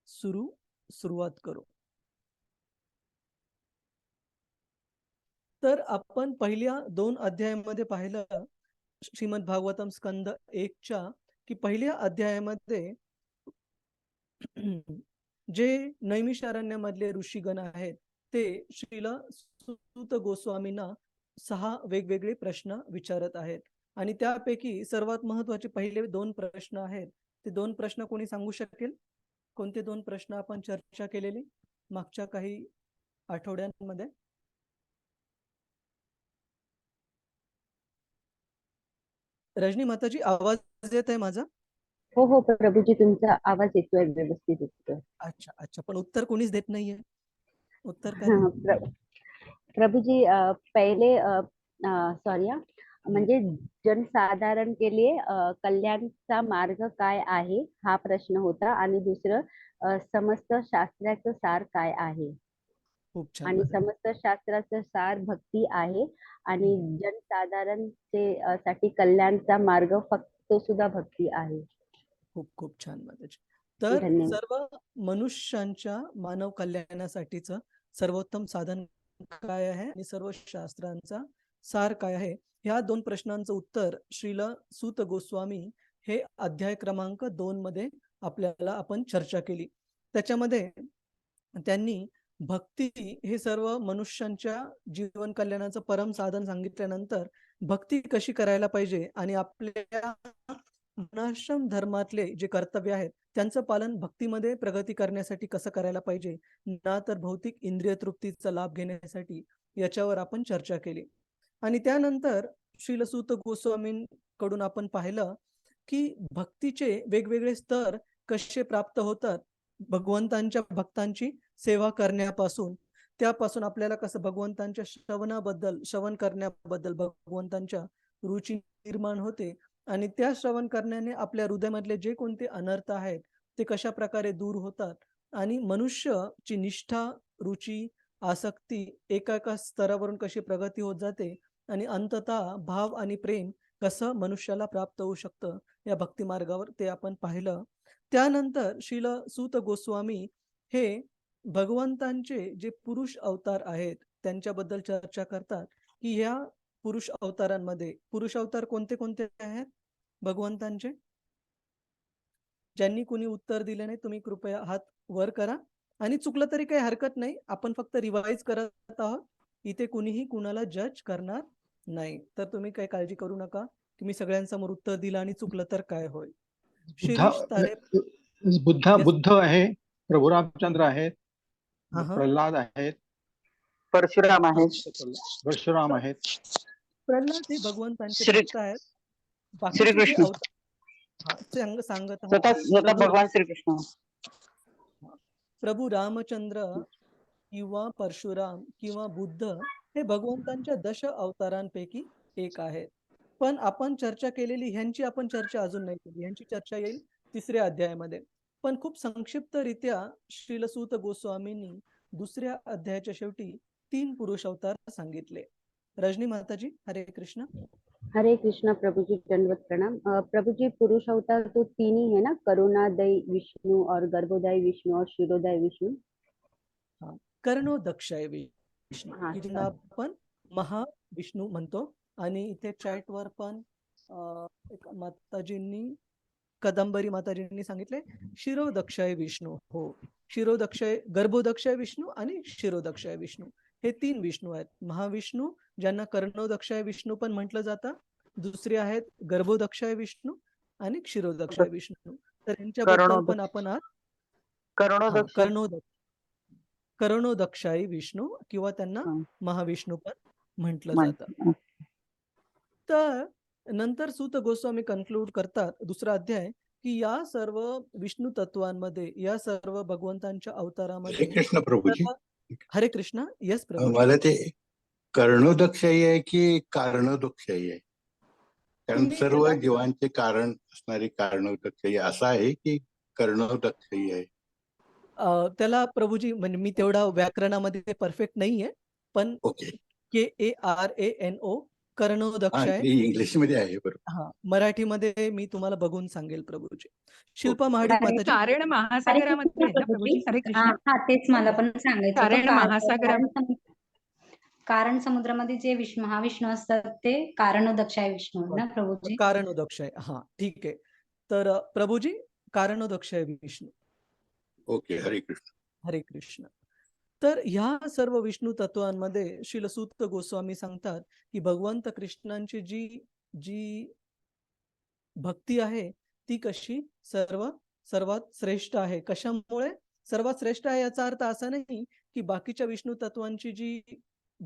सुरुवात करू. तर आपण पहिल्या 2 अध्यायामध्ये पाहिलं श्रीमद भागवतम स्कंद 1च्या की पहिल्या अध्यायामध्ये जे नैमिषारण्यामधले ऋषीगण आहेत ते श्रील सूत गोस्वामींना 6 वेगवेगळे प्रश्न विचारत आहेत आणि त्यापैकी सर्वात महत्त्वाचे पहिले 2 प्रश्न आहेत. ते 2 प्रश्न कोणी सांगू शकेल? कोणते 2 प्रश्न आपण चर्चा केलेली मागच्या काही आठवड्यांमध्ये? रजनी माताजी, आवाज येत आहे माझा? हो हो प्रभूजी, तुमचा आवाज येतोय, व्यवस्थित येतोय. अच्छा अच्छा, पण उत्तर कोणीच देत नाहीये. उत्तर काय? प्रभूजी पहले सॉरी म्हणजे जनसाधारण के लिए कल्याणचा मार्ग काय आहे हा प्रश्न होता आणि दुसरं समस्त शास्त्राचं सार काय आहे. खूप छान. आणि समस्त शास्त्राचं सार भक्ती आहे आणि जनसाधारणचे साठी कल्याणचा मार्ग फक्त तो सुद्धा भक्ती आहे. खूप खूप छान माताजी. तर धन्यवाद. सर्व मनुष्यांच्या मानव कल्याणासाठीच सर्वोत्तम साधन काय आहे आणि सर्व शास्त्रांचा सार काय आहे, ह्या 2 प्रश्नांचं उत्तर श्रील सूत गोस्वामी हे अध्याय क्रमांक 2 मध्ये आपल्याला आपण चर्चा केली. त्याच्यामध्ये त्यांनी भक्ती हे सर्व मनुष्यांच्या जीवन कल्याणाचं परम साधन सांगितल्यानंतर भक्ती कशी करायला पाहिजे आणि आपल्या वर्णाश्रम धर्मातले जे कर्तव्य आहेत त्यांचं पालन भक्तीमध्ये प्रगती करण्यासाठी कसं करायला पाहिजे, ना तर भौतिक इंद्रिय तृप्तीचा लाभ घेण्यासाठी, याच्यावर आपण चर्चा केली. आणि त्यानंतर श्रील सूत गोस्वामींकडून आपण पाहिलं की भक्तीचे वेगवेगळे स्तर कसे प्राप्त होतात. भगवंतांच्या भक्तांची सेवा करण्यापासून, त्यापासून आपल्याला कसं भगवंतांच्या श्रवण करण्याबद्दल भगवंतांच्या रुची निर्माण होते आणि त्या श्रवण करण्याने आपल्या हृदयामधले जे कोणते अनर्थ आहेत ते कशा प्रकारे दूर होतात आणि मनुष्यची निष्ठा, रुची, आसक्ती एका स्तरावरून कशी प्रगती होत जाते आणि अंततः भाव आणि प्रेम कसं मनुष्याला प्राप्त होऊ शकतं या भक्ती मार्गावर, ते आपण पाहिलं. त्यानंतर श्रील सूत गोस्वामी हे भगवंतांचे जे पुरुष अवतार आहेत त्यांच्याबद्दल चर्चा करतात की ह्या पुरुष अवतारांमध्ये, पुरुष अवतार कोणते कोणते आहेत भगवंतांचे? ज्यांनी कुणी उत्तर दिले नाही तुम्ही कृपया हात वर करा आणि चुकलं तरी काही हरकत नाही, आपण फक्त रिवाइज करत आहोत, इथे कुणीही कुणाला जज करणार नाही. तर तुम्ही काही काळजी करू नका, तुम्ही सगळ्यांसमोर उत्तर दिलं आणि चुकलं तर काय होईल. शिरीष तारे बुद्ध आहे, प्रभू रामचंद्र आहेत, प्रल्हाद आहेत, परशुराम आहेत. परशुराम आहेत. प्रल्हाद हे भगवंतांचे भक्त आहेत. बाकीचे जे श्रीकृष्ण अवतार सांगत स्वतः भगवान श्रीकृष्ण. प्रभू रामचंद्र किंवा परशुराम किंवा बुद्ध हे भगवंतांच्या 10 अवतारांपैकी एक आहेत. पण आपण चर्चा केलेली ह्यांची आपण चर्चा अजून नाही केली, ह्यांची चर्चा येईल 3ऱ्या अध्यायामध्ये. पण खूप संक्षिप्तरित्या श्रील सूत गोस्वामींनी 2ऱ्या अध्यायाच्या शेवटी 3 पुरुष अवतार सांगितले. रजनी माताजी, हरे कृष्ण. हरे कृष्णा प्रभु जी, दंडवत प्रणाम। प्रभु जी, पुरुष अवतार तो तीन ही है ना, करुणादय विष्णु और गर्भोदय विष्णु और क्षीरोदय विष्णु। हा, कर्णोदक्षय विष्णू हा, की ज्यांना आपण महाविष्णू म्हणतो. आणि इथे चॅटवर पण एक माताजींनी, कदंबरी माताजींनी सांगितले शिरोदक्षय विष्णू. हो, शिरोदक्षय, गर्भोदक्षय विष्णू आणि शिरोदक्षय विष्णू हे तीन विष्णू आहेत. महाविष्णू ज्यांना कर्णोदक्षय विष्णू पण म्हटलं जातं, दुसरे आहेत गर्भोदक्षय विष्णू आणि क्षीरोदक्षय विष्णू. तर यांच्याबद्दल पण आपण आज करुणोदक्ष कर्णोदक्षाई विष्णू किंवा त्यांना हा. महाविष्णू पण म्हटलं मान- जातं. तर नंतर सूत गोस्वामी कन्क्लूड करतात दुसरा अध्याय की या सर्व विष्णू तत्वांमध्ये, या सर्व भगवंतांच्या हरे अवतारामध्ये कृष्ण प्रभुजी, हरे कृष्णा. यस प्रभू. मला ते कर्णोदक्षाही आहे की कारणोदक्षाही आहे? कारण तुम्ही सर्व त्याला जीवांचे कारण असणारी कारणोदक्षाही असं आहे की कर्णोदक्षाही आहे? त्याला प्रभूजी, म्हणजे मी तेवढा व्याकरणामध्ये परफेक्ट नाहीये, पण ओके, KARANO हा कर्णोदक्षाय. ते इंग्लिश मध्ये आहे बरोबर. हा, मराठीमध्ये मी तुम्हाला बघून सांगेल प्रभूजी. शिल्पा ओके. महाडिक हरे माताजी. कारण हरे महासागरामध्ये कृष्ण आहे ना प्रभुजी। प्रभूजी? हरे हा कृष्ण. हा, तेच मला पण सांगायचं होतं. कारण महासागरामध्ये कारण समुद्रामध्ये जे महाविष्णू असतात ते कारणोदक्षाय विष्णू आहे ना प्रभुजी? कारणोदक्षय. हा, ठीक आहे. तर प्रभूजी, कारणोदक्षय विष्णू. ओके, हरे कृष्ण. हरे कृष्ण. तर ह्या सर्व विष्णू तत्वांमध्ये श्रील सूत गोस्वामी सांगतात की भगवंत कृष्णांची जी जी भक्ती आहे ती कशी सर्वात श्रेष्ठ आहे. कशामुळे सर्वात श्रेष्ठ आहे याचा अर्थ असा नाही की बाकीच्या विष्णू तत्वांची जी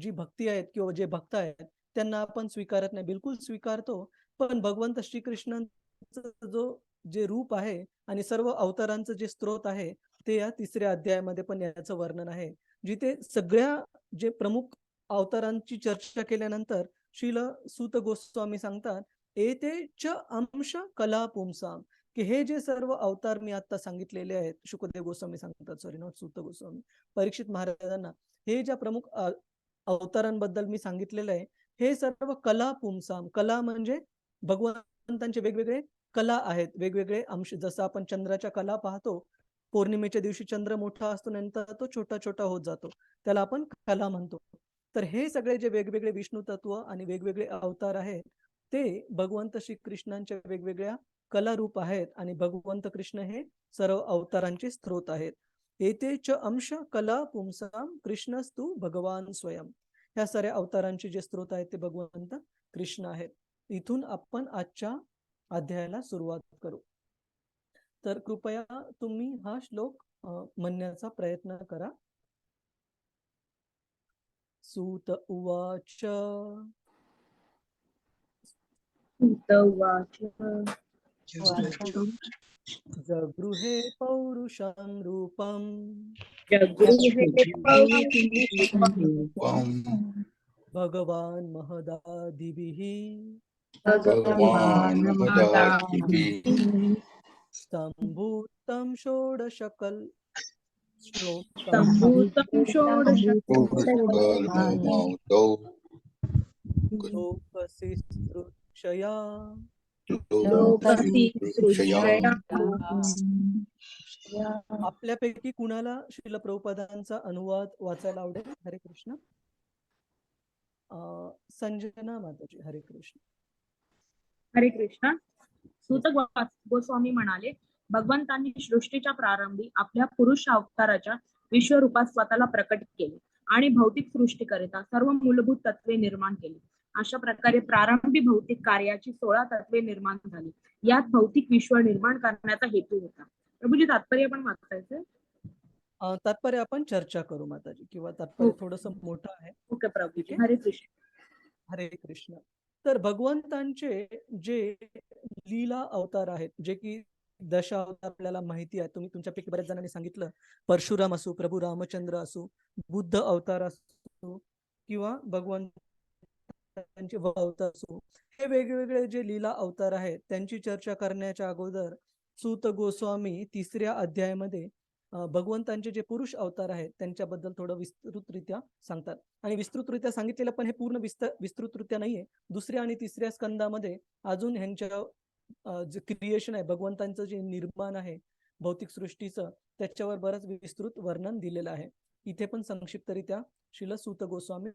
जी भक्ती आहेत किंवा जे भक्त आहेत त्यांना आपण स्वीकारत नाही, बिलकुल स्वीकारतो. पण भगवंत श्रीकृष्णांचं जे रूप आहे आणि सर्व अवतारांचं जे स्त्रोत आहे ते या तिसऱ्या अध्यायामध्ये पण याचं वर्णन आहे, जिथे सगळ्या जे प्रमुख अवतारांची चर्चा केल्यानंतर श्रील सूत गोस्वामी सांगतात एते च अंश कला पुंसाम, की हे जे सर्व अवतार मी आता सांगितलेले आहेत, शुकदेव गोस्वामी सांगतात, सॉरी नॉट सूत गोस्वामी, परीक्षित महाराजांना हे ज्या प्रमुख अवतारांबद्दल मी सांगितलेलं आहे हे सर्व कला पुंसाम. कला म्हणजे भगवंतांचे वेगवेगळे कला आहेत, वेगवेगळे अंश. जसं आपण चंद्राच्या कला पाहतो, पौर्णिमेच्या दिवशी चंद्र मोठा असतो, नंतर तो छोटा छोटा होत जातो, त्याला आपण कला म्हणतो. तर हे सगळे जे वेगवेगळे विष्णू तत्व आणि वेगवेगळे अवतार आहेत ते भगवंत श्री कृष्णांच्या वेगवेगळ्या कला रूप आहेत आणि भगवंत कृष्ण हे सर्व अवतारांचे स्त्रोत आहेत. एते च अंश कला पुंसाम कृष्णस्तु भगवान स्वयं. ह्या साऱ्या अवतारांचे जे स्त्रोत आहेत ते भगवंत कृष्ण आहेत. इथून आपण आजच्या अध्यायाला सुरुवात करू. तर कृपया तुम्ही हा श्लोक म्हणण्याचा प्रयत्न करा. सूत उवाच सूत उवाच जगृहे पौरुषं रूपं जगृहे पौरुषं भगवान् महदादिभिः भगवान महदादिभिः सम्भूतं षोडशकल सम्भूतं षोडश षोडशकल्पमौतौ लोकसिसृक्षया लोकसी लोकसिसृक्षया. आपल्यापैकी कुणाला श्रील प्रभुपादांचा अनुवाद वाचायला आवडेल? हरे कृष्ण. संजना माताजी. हरे कृष्ण. हरे कृष्ण. सूत गोस्वामी म्हणाले, भगवंतांनी सृष्टीच्या प्रारंभी आपल्या पुरुष अवताराच्या विश्वरूपात स्वतःला प्रकट केले आणि भौतिक सृष्टीकरिता सर्व मूलभूत तत्वे निर्माण केली. अशा प्रकारे प्रारंभी भौतिक कार्याची 16 तत्वे निर्माण झाली. यात भौतिक विश्व निर्माण करण्याचा हेतू होता. प्रभूजी, तात्पर्य पण वाचायचंय? तात्पर्य आपण चर्चा करू माताजी, किंवा तात्पर्य थोडस मोठं आहे. ओके प्रभूजी. ठीक आहे? हरे कृष्ण. हरे कृष्ण. तर भगवंतांचे जे लीला अवतार आहेत, जे की दशावतार आपल्याला माहिती आहे, तुम्ही तुमच्यापैकी बऱ्याच जणांनी सांगितलं, परशुराम असो, प्रभू रामचंद्र असो, बुद्ध अवतार असो किंवा भगवंतांचे अवतार असो, हे वेगवेगळे जे लीला अवतार आहेत त्यांची चर्चा करण्याच्या अगोदर सूत गोस्वामी तिसऱ्या अध्यायामध्ये भगवंतांचे जे पुरुष अवतार आहेत त्यांच्याबद्दल थोडं विस्तृतरित्या सांगतात. आणि विस्तृतरित्या सांगितलेलं पण हे पूर्ण विस्तृतरित्या नाहीये. दुसऱ्या आणि तिसऱ्या स्कंदामध्ये अजून ह्यांच्या जे क्रिएशन आहे, भगवंतांचं जे निर्माण आहे भौतिक सृष्टीचं, त्याच्यावर बरंच विस्तृत वर्णन दिलेलं आहे. इथे पण संक्षिप्तरित्या श्रील सूत गोस्वामी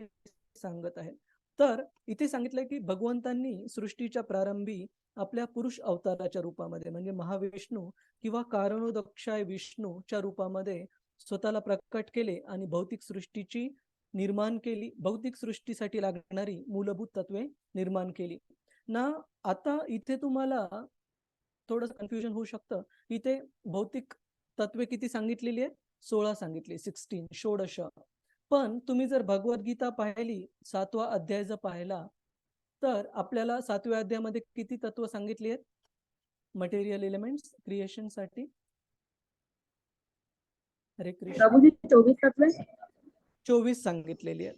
सांगत आहेत. तर इथे सांगितलंय की भगवंतांनी सृष्टीच्या प्रारंभी आपल्या पुरुष अवताराच्या रूपामध्ये म्हणजे महाविष्णू किंवा कारणोदक्षाय विष्णूच्या रूपामध्ये स्वतःला प्रकट केले आणि भौतिक सृष्टीची निर्माण केली, भौतिक सृष्टीसाठी लागणारी मूलभूत तत्वे निर्माण केली ना. आता इथे तुम्हाला थोडं कन्फ्युजन होऊ शकतं. इथे भौतिक तत्वे किती सांगितलेली आहेत? 16 सांगितली, 16 षोडश. पण तुम्ही जर भगवद्गीता पाहिली 7वा अध्याय जर पाहिला तर आपल्याला 7व्या अध्यायामध्ये किती तत्व सांगितली आहेत मटेरियल एलिमेंट्स क्रिएशन साठी? हरे कृष्ण. प्रभुजी 24 तत्वे 24 सांगितलेली आहेत.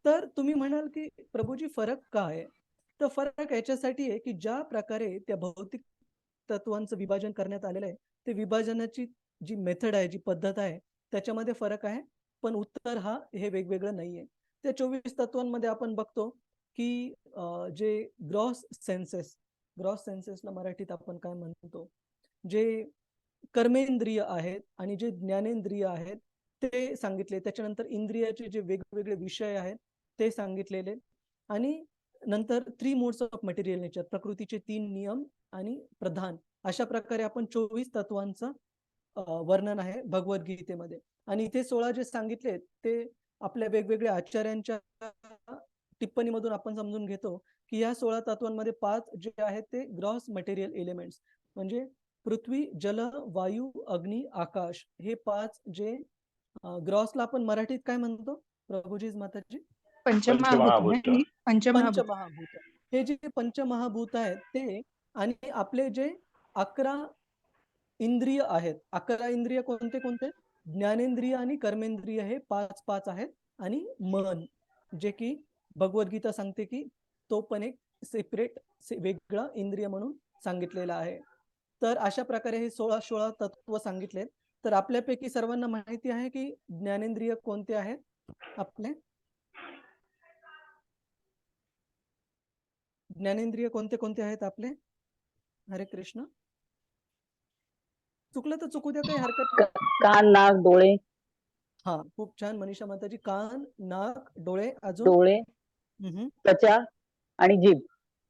तर तुम्ही म्हणाल की प्रभूजी फरक काय आहे? तर फरक याच्यासाठी आहे की ज्या प्रकारे त्या भौतिक तत्वांचं विभाजन करण्यात आलेलं आहे ते विभाजनाची जी मेथड आहे, जी पद्धत आहे, त्याच्यामध्ये फरक आहे. पण उत्तर हे वेगवेगळं नाहीये. त्या 24 तत्वांमध्ये आपण बघतो की जे ग्रॉस सेन्सेसला मराठीत आपण काय म्हणतो, जे कर्मेंद्रिय आहेत आणि जे ज्ञानेंद्रिय आहेत ते सांगितले. त्याच्यानंतर इंद्रियाचे जे वेगवेगळे विषय आहेत ते सांगितलेले. आणि नंतर 3 मोड्स ऑफ मटेरियल नेचर, प्रकृतीचे 3 नियम आणि प्रधान, अशा प्रकारे आपण 24 तत्वांचं वर्णन आहे भगवद्गीतेमध्ये. आणि इथे 16 जे सांगितले ते आपल्या वेगवेगळ्या आचार्यांच्या टिप्पणीमधून आपण समजून घेतो की या 16 तत्वांमध्ये 5 जे आहेत ते ग्रॉस मटेरियल एलिमेंट्स म्हणजे पृथ्वी, जल, वायू, अग्नी, आकाश, हे 5 जे ग्रॉसला आपण मराठीत काय म्हणतो प्रभुजी माताजी? पंचमहाभूत. हे जे पंचमहाभूत आहेत ते, आणि आपले जे 11 इंद्रिय आहेत, 11 इंद्रिय कोणते कोणते? ज्ञानेंद्रिय आणि कर्मेंद्रिय हे 5 आहेत. आणि मन, जे की भगवद्गीता सांगते की तो पण एक सेपरेट वेगळा इंद्रिय म्हणून सांगितलेला आहे. तर अशा प्रकारे हे 16 तत्व सांगितलेत. तर आपल्यापैकी सर्वांना माहिती आहे की ज्ञानेंद्रिय कोणते आहेत आपले? ज्ञानेंद्रिय कोणते कोणते आहेत आपले? हरे कृष्ण. चुकलं तर चुकू द्या, काही हरकत नाही. कान, नाक, डोळे. हा, खूप छान मनीषा माताजी. कान, नाक, डोळे, अजून डोळे, त्वचा आणि जीभ.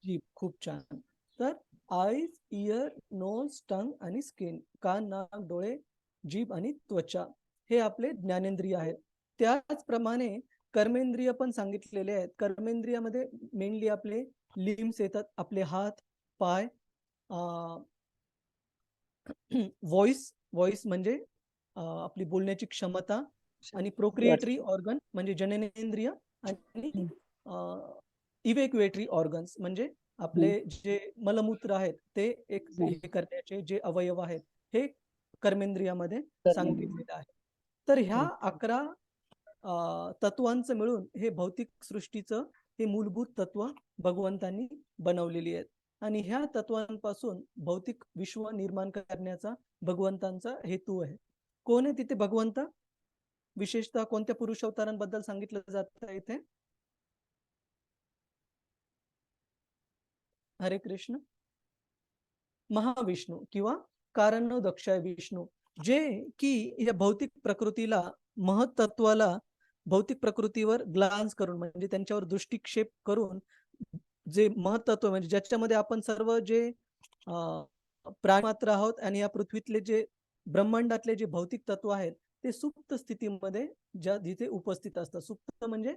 जीभ. खूप छान. तर आईज, इयर, नोज, टंग आणि स्किन, कान, नाक, डोळे, जीभ आणि त्वचा, हे आपले ज्ञानेंद्रिय आहेत. त्याचप्रमाणे कर्मेंद्रिय पण सांगितलेले आहेत. कर्मेंद्रियामध्ये मेनली आपले लिम्स येतात, आपले हात, पाय, व्हॉइस म्हणजे आपली बोलण्याची क्षमता, आणि प्रोक्रिएटरी ऑर्गन म्हणजे जननेंद्रिय, आणि इव्हॅक्युएटरी ऑर्गन्स म्हणजे आपले जे मलमूत्र आहेत ते एक हे करण्याचे जे अवयव आहेत हे कर्मेंद्रियामध्ये सांगितलेले आहे. तर ह्या 11 तत्वांचं मिळून हे भौतिक सृष्टीचं हे मूलभूत तत्व भगवंतांनी बनवलेली आहेत. आणि ह्या तत्वांपासून भौतिक विश्व निर्माण करण्याचा भगवंतांचा हेतू आहे. कोण आहे तिथे भगवंत? विशेषतः कोणत्या पुरुष अवतारांबद्दल सांगितलं जातं इथे? हरे कृष्ण. महाविष्णू किंवा कारणोदक्षाय विष्णू, जे की या भौतिक प्रकृतीला, महत्त्वाला भौतिक प्रकृतीवर ग्लान्स करून म्हणजे त्यांच्यावर दृष्टिक्षेप करून जे महत्त्व म्हणजे ज्याच्यामध्ये आपण सर्व जे प्राणीमात्र आहोत आणि या पृथ्वीतले जे ब्रह्मांडातले जे भौतिक तत्व आहेत ते सुप्त स्थितीमध्ये जिथे उपस्थित असतात. सुप्त म्हणजे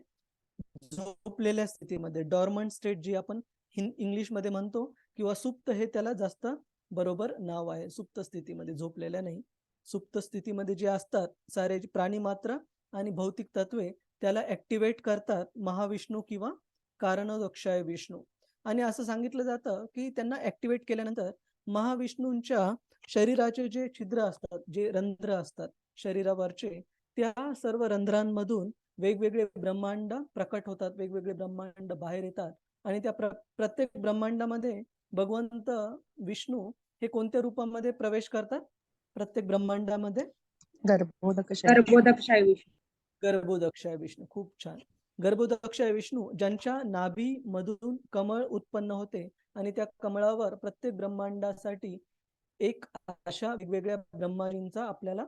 झोपलेल्या स्थितीमध्ये, डॉर्मंट स्टेट जी आपण इंग्लिश मध्ये म्हणतो, किंवा सुप्त हे त्याला जास्त बरोबर नाव आहे. सुप्त स्थितीमध्ये, झोपलेल्या नाही. सुप्त स्थितीमध्ये जे असतात सारे प्राणी मात्र आणि भौतिक तत्वे त्याला ऍक्टिव्हेट करतात महाविष्णू किंवा कारणोदक्षाय विष्णू. आणि असं सांगितलं जातं की त्यांना ऍक्टिव्हेट केल्यानंतर महाविष्णूंच्या शरीराचे जे छिद्र असतात, जे रंध्र असतात शरीरावरचे, त्या सर्व रंध्रांमधून वेगवेगळे ब्रह्मांड प्रकट होतात, वेगवेगळे ब्रह्मांड बाहेर येतात. आणि त्या प्रत्येक ब्रह्मांडामध्ये भगवंत विष्णू हे कोणत्या रूपामध्ये प्रवेश करतात? प्रत्येक ब्रह्मांडामध्ये गर्भोदक्षाय विष्णू. गर्भोदक्षाय विष्णू. खूप छान. गर्भोदक्षाय विष्णू ज्यांच्या नाभी मधून कमळ उत्पन्न होते आणि त्या कमळावर प्रत्येक ब्रह्मांडासाठी एक अशा वेगवेगळ्या ब्रह्माजींचा आपल्याला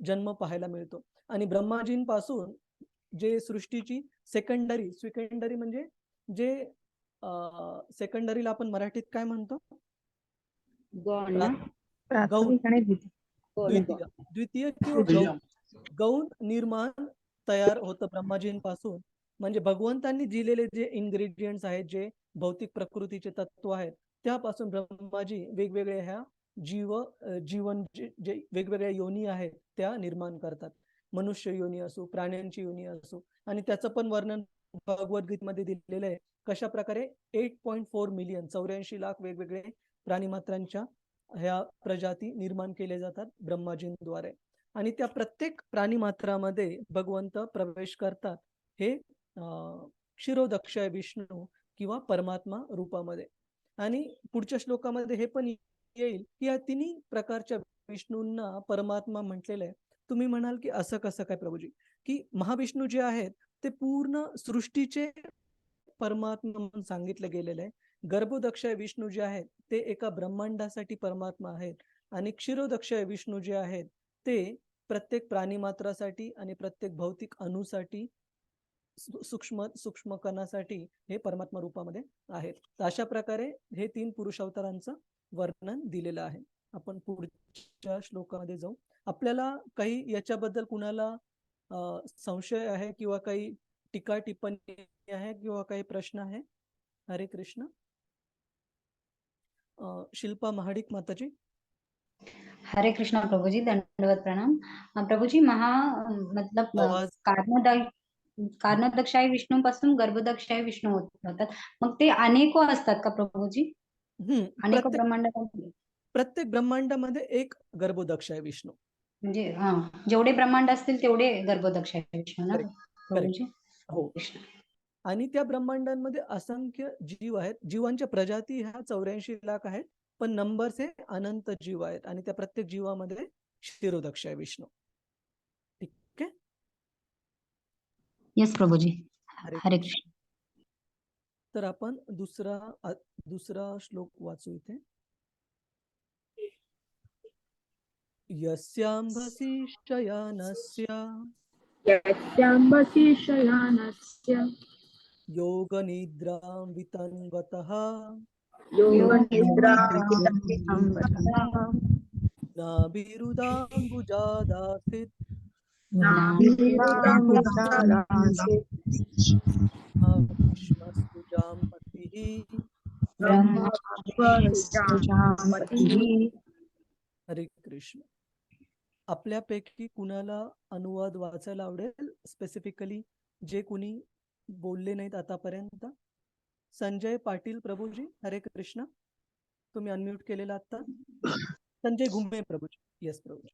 जन्म पाहायला मिळतो. आणि ब्रह्माजींपासून जे सृष्टीची सेकंडरी म्हणजे जे सेकंडरीला आपण मराठीत काय म्हणतो? गौण ना? गौण. प्राथमिक आणि द्वितीय. द्वितीय किंवा गौण निर्माण तयार होतं ब्रह्माजींपासून. म्हणजे भगवंतांनी दिलेले जे इन्ग्रेडियंट्स आहेत, जे भौतिक प्रकृतीचे तत्व आहेत, त्यापासून ब्रह्माजी वेगवेगळ्या ह्या जीवन जे वेगवेगळ्या योनी आहेत त्या निर्माण करतात. मनुष्य योनी असो, प्राण्यांची योनी असो. आणि त्याचं पण वर्णन भगवद्गीतेमध्ये दिलेलं आहे. कशा प्रकारे 8.4 मिलियन 84 लाख वेगवेगळे प्राणीमात्रांच्या ह्या प्रजाती निर्माण केले जातात ब्रह्माजींद्वारे. आणि त्या प्रत्येक प्राणीमात्रामध्ये भगवंत प्रवेश करतात हे क्षीरोदक्षाय विष्णू किंवा परमात्मा रूपामध्ये. आणि पुढच्या श्लोकामध्ये हे पण येईल की या तिन्ही प्रकारच्या विष्णूंना परमात्मा म्हटलेलं आहे. तुम्ही म्हणाल की असं कसं काय प्रभूजी? की महाविष्णू जे आहेत ते पूर्ण सृष्टीचे परमात्मा म्हणून सांगितलं गेलेलं आहे. गर्भोदक्षाय विष्णू जे आहेत ते एका ब्रह्मांडासाठी परमात्मा आहेत. आणि क्षीरोदक्षाय विष्णू जे आहेत ते प्रत्येक प्राणीमात्रासाठी आणि प्रत्येक भौतिक अणूसाठी, सूक्ष्म कणासाठी हे परमात्मा रूपामध्ये आहेत. तर अशा प्रकारे हे 3 पुरुष अवतारांचं वर्णन दिलेलं आहे. आपण पुढच्या श्लोकामध्ये जाऊ. आपल्याला काही याच्याबद्दल कुणाला संशय आहे किंवा काही टीका टिप्पणी आहे किंवा काही प्रश्न आहे? हरे कृष्ण. शिल्पा महाडिक माताजी. हरे कृष्णा प्रभुजी, दंडवत प्रणाम. प्रभुजी मतलब आवाज कारणोदक्षाय विष्णू पासून गर्भोदक्षाय विष्णू होतात. मग ते अनेको असतात का प्रभुजी? अनेको ब्रह्मांडामध्ये? प्रत्येक ब्रह्मांडामध्ये एक गर्भोदक्षाय विष्णू. म्हणजे जेवढे ब्रह्मांड असतील तेवढे गर्भोदक्षाय विष्णू ना प्रभुजी? हो. आणि त्या ब्रह्मांडांमध्ये असंख्य जीव आहेत. जीवांच्या प्रजाती ह्या 84 लाख आहेत, पण नंबर्स हे अनंत जीव आहेत. आणि त्या प्रत्येक जीवामध्ये क्षीरोदक्षाय विष्णू. ठीक आहे. यस प्रभुजी. हरे कृष्ण. तर आपण दुसरा श्लोक वाचू इथे. यस्यांभसी शयानस्य योगनिद्रां वितन्वतः नाभिरुदाम्बुजादासीत् ब्रह्मस्तुजां पतिः. हरे कृष्ण. आपल्यापैकी कुणाला अनुवाद वाचायला आवडेल? स्पेसिफिकली जे कुणी बोलले नाहीत आतापर्यंत? संजय पाटील प्रभूजी. हरे कृष्ण. तुम्ही अनम्यूट केलेला आता. संजय घुमे प्रभूजी. यस प्रभूजी.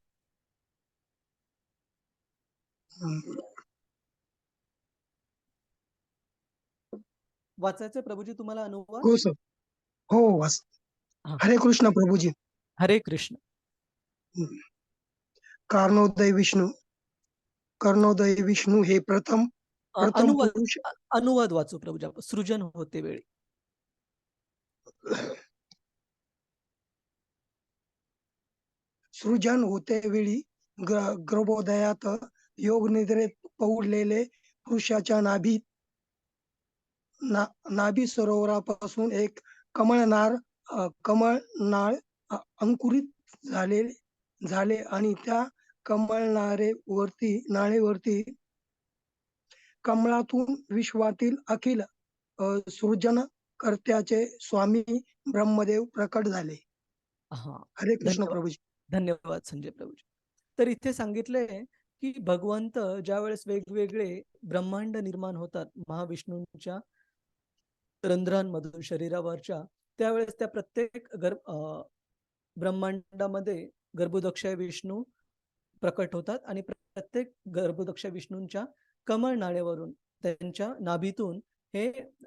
वाचायचे प्रभूजी तुम्हाला अनुवाद? हो सर. हो वाच. हरे कृष्ण प्रभूजी. हरे कृष्ण. कर्णोदय विष्णू हे प्रथम पुरुष. अनुवाद वाचू प्रभूजी. सृजन होते वेळी. सृजन होते वेळी गर्भोदयात योग निद्रेत पौडलेले पुरुषाच्या नाभी सरोवरापासून एक कमळनाळ अंकुरित झाले आणि त्या नाळेवरती कमळातून विश्वातील अखिल सृजनकर्त्याचे स्वामी ब्रह्मदेव प्रकट झाले. हरे कृष्ण प्रभूजी. धन्यवाद संजय प्रभूजी. तर इथे सांगितलंय की भगवंत ज्यावेळेस वेगवेगळे ब्रह्मांड निर्माण होतात महाविष्णूंच्या रंध्रांमधून शरीरावरच्या, त्यावेळेस त्या प्रत्येक ब्रह्मांडामध्ये गर्भोदक्षाय विष्णू प्रकट होतात. आणि प्रत्येक गर्भोदक्षाय विष्णूंच्या कमळ नाळेवरून त्यांच्या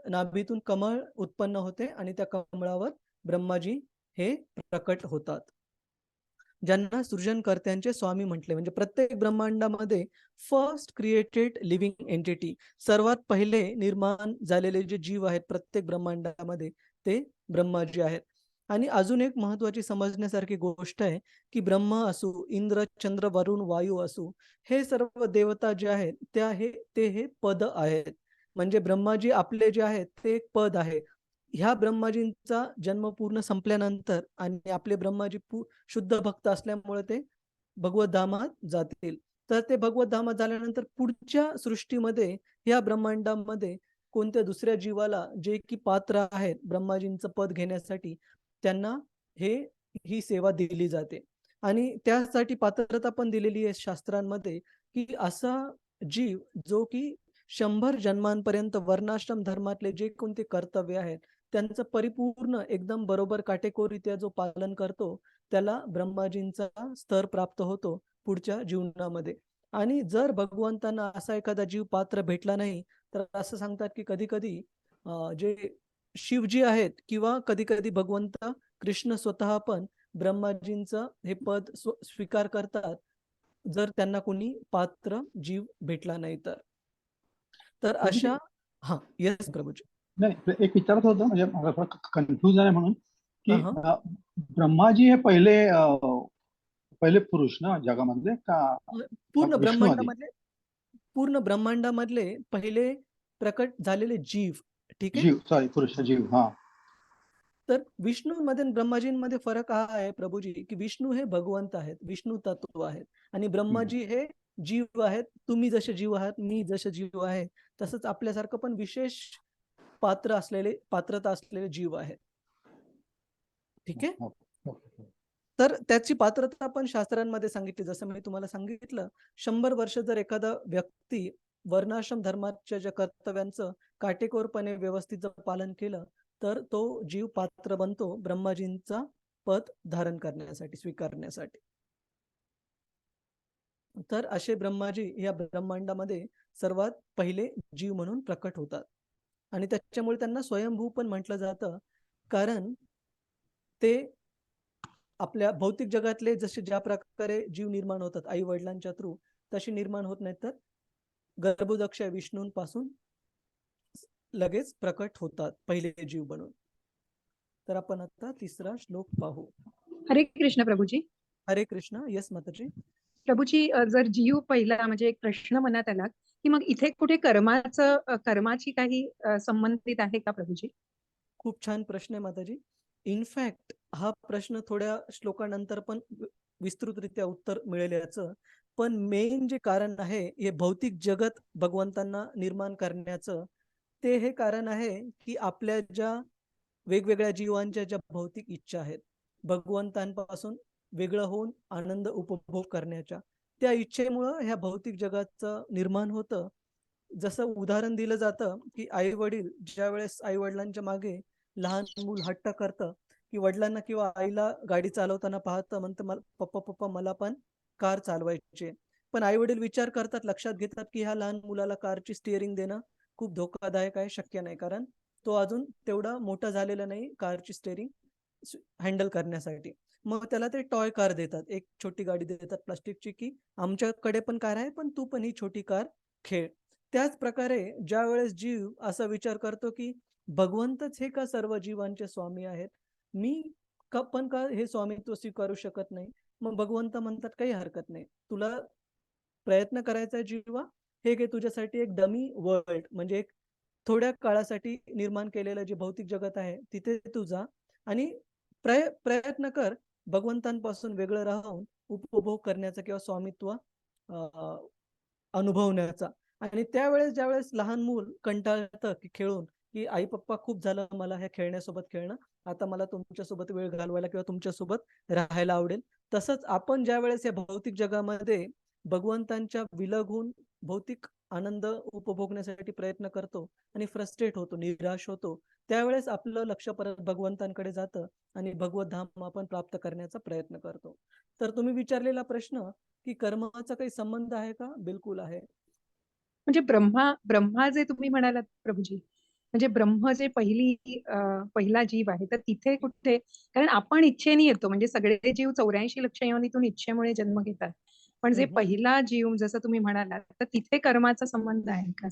नाभीतून कमळ उत्पन्न होते आणि त्या कमळावर ब्रह्माजी हे प्रकट होतात. ज्यांना सृजनकर्त्यांचे स्वामी म्हटले. म्हणजे प्रत्येक ब्रह्मांडामध्ये फर्स्ट क्रिएटेड लिव्हिंग एंटिटी, सर्वात पहिले निर्माण झालेले जे जीव आहेत प्रत्येक ब्रह्मांडामध्ये, ते ब्रह्माजी आहेत. आणि अजून एक महत्वाची समजण्यासारखी गोष्ट आहे की ब्रह्मा असो, इंद्र, चंद्र, वरुण, वायू असो, हे सर्व देवता जे आहेत ते हे पद आहेत. म्हणजे ब्रह्माजी आपले जे आहेत ते एक पद आहे. ह्या ब्रह्माजींचा जन्म पूर्ण संपल्यानंतर आणि आपले ब्रह्माजी शुद्ध भक्त असल्यामुळे ते भगवत धामात जातील. तर ते भगवत धामात झाल्यानंतर पुढच्या सृष्टीमध्ये या ब्रह्मांडामध्ये कोणत्या दुसऱ्या जीवाला जे की पात्र आहेत ब्रह्माजींचं पद घेण्यासाठी, त्यांना ही सेवा दिली जाते. आणि त्यासाठी पात्रता पण दिलेली आहे शास्त्रांमध्ये की असा जीव जो की 100 जन्मांपर्यंत वर्णाश्रम धर्मातले जे कोणते कर्तव्य आहेत त्यांचं परिपूर्ण एकदम बरोबर काटेकोररित्या जो पालन करतो, त्याला ब्रह्माजींचा स्तर प्राप्त होतो पुढच्या जीवनामध्ये. आणि जर भगवंतांना असा एखादा जीव पात्र भेटला नाही, तर असं सांगतात की कधी कधी जे शिवजी आहेत किंवा कधी कधी भगवंत कृष्ण स्वतः पण ब्रह्माजींचं हे पद स्वीकार करतात, जर त्यांना कोणी पात्र जीव भेटला नाही तर अशा. हा, येस प्रभूजी. नाही, एक विचारत होतं, म्हणजे मला थोडं कन्फ्युज आहे म्हणून की हा. ब्रह्माजी हे पहिले पुरुष ना जगामधले का पूर्ण विष्णू आधी? पूर्ण ब्रह्मांडामधले पहिले प्रकट झालेले जीव. ठीक आहे, जीव, सॉरी, पुरुष जीव. हा. तर विष्णूमध्ये आणि ब्रह्माजींमध्ये फरक हा आहे प्रभूजी की विष्णू हे भगवंत आहेत, विष्णू तत्व आहेत, आणि ब्रह्माजी हे जीव आहेत. तुम्ही जसे जीव आहात, मी जसे जीव आहे, तसंच आपल्यासारखं पण विशेष पात्रता असलेले जीव आहेत. ठीक आहे. तर त्याची पात्रता पण शास्त्रांमध्ये सांगितली. जसं मी तुम्हाला सांगितलं, 100 वर्ष जर एखादा व्यक्ती वर्णाश्रम धर्माच्या ज्या कर्तव्यांचं काटेकोरपणे व्यवस्थित जर पालन केलं, तर तो जीव पात्र बनतो ब्रह्माजींचा पद धारण करण्यासाठी, स्वीकारण्यासाठी. तर असे ब्रह्माजी या ब्रह्मांडामध्ये सर्वात पहिले जीव म्हणून प्रकट होतात. आणि त्याच्यामुळे त्यांना स्वयंभू पण म्हटलं जातं, कारण ते आपल्या भौतिक जगातले जसे ज्या प्रकारे जीव निर्माण होतात आई वडिलांच्या थ्रू, तसे निर्माण होत नाहीत, तर गर्भोदक्ष विष्णूंपासून लगेच प्रकट होतात पहिले जीव बनून. तर आपण आता तिसरा श्लोक पाहू. हरे कृष्ण प्रभूजी. हरे कृष्ण. येस माताजी. प्रभूजी, जर जीव पहिला, म्हणजे एक प्रश्न मनात आला की मग इथे कुठे कर्माची काही संबंधित आहे का प्रभूजी? खूप छान प्रश्न आहे माताजी. इनफॅक्ट हा प्रश्न थोड्या श्लोकानंतर पण विस्तृतरित्या उत्तर मिळेल याचं. पण मेन जे कारण आहे हे भौतिक जगत भगवंतांना निर्माण करण्याचं, ते हे कारण आहे की आपल्या ज्या वेगवेगळ्या जीवांच्या ज्या भौतिक इच्छा आहेत भगवंतांपासून वेगळं होऊन आनंद उपभोग करण्याच्या, त्या इच्छेमुळं ह्या भौतिक जगाचं निर्माण होतं. जसं उदाहरण दिलं जातं की आई वडील ज्या वेळेस आई वडिलांच्या मागे लहान मूल हट्ट करतं की वडिलांना किंवा आईला गाडी चालवताना पाहतं, म्हणतं मला पप्पा मला पण कार चालवायची. पण आई वडील विचार करतात, लक्षात घेतात की ह्या लहान मुलाला कारची स्टिअरिंग देणं खूप धोकादायक आहे, शक्य नाही, कारण तो अजून तेवढा मोठा झालेला नाही कारची स्टिअरिंग हँडल करण्यासाठी. मग त्याला ते टॉय कार देतात, एक छोटी गाडी देतात प्लास्टिकची, की आमच्याकडे पण कार आहे, पण तू पण ही छोटी कार खेळ. त्याच प्रकारे ज्या वेळेस जीव असा विचार करतो की भगवंतच हे का सर्व जीवांचे स्वामी आहेत, मी का हे स्वामित्व स्वीकारू शकत नाही, मग भगवंत म्हणतात काही हरकत नाही, तुला प्रयत्न करायचा आहे जीवा, हे घे तुझ्यासाठी एक डमी वर्ल्ड, म्हणजे एक थोड्या काळासाठी निर्माण केलेलं जे भौतिक जगत आहे तिथे तू जा आणि प्रयत्न कर भगवंतांपासून वेगळं राहून उपभोग करण्याचा किंवा स्वामित्व अनुभवण्याचा. आणि त्यावेळेस ज्यावेळेस लहान मूल कंटाळतं की खेळून की आई पप्पा खूप झालं मला ह्या खेळण्यासोबत खेळणं, आता मला तुमच्यासोबत वेळ घालवायला किंवा तुमच्यासोबत राहायला आवडेल. तसंच आपण ज्या वेळेस या भौतिक जगामध्ये भगवंतांच्या विलग होऊन भौतिक आनंद उपभोगण्यासाठी प्रयत्न करतो आणि फ्रस्ट्रेट होतो, निराश होतो, त्यावेळेस आपलं लक्ष परत भगवंतांकडे जातं आणि भगवत धाम आपण प्राप्त करण्याचा प्रयत्न करतो. तर तुम्ही विचारलेला प्रश्न की कर्माचा काही संबंध आहे का, बिलकुल आहे. म्हणजे ब्रह्मा जे तुम्ही म्हणालात प्रभूजी, म्हणजे ब्रह्म जे पहिला जीव आहे, तर तिथे कुठे, कारण आपण इच्छेने येतो, म्हणजे सगळे जीव 84 लक्ष योनीतून इच्छेमुळे जन्म घेतात, पण जे पहिला जीव जसं तुम्ही म्हणालात, तर तिथे कर्माचा संबंध आहे का?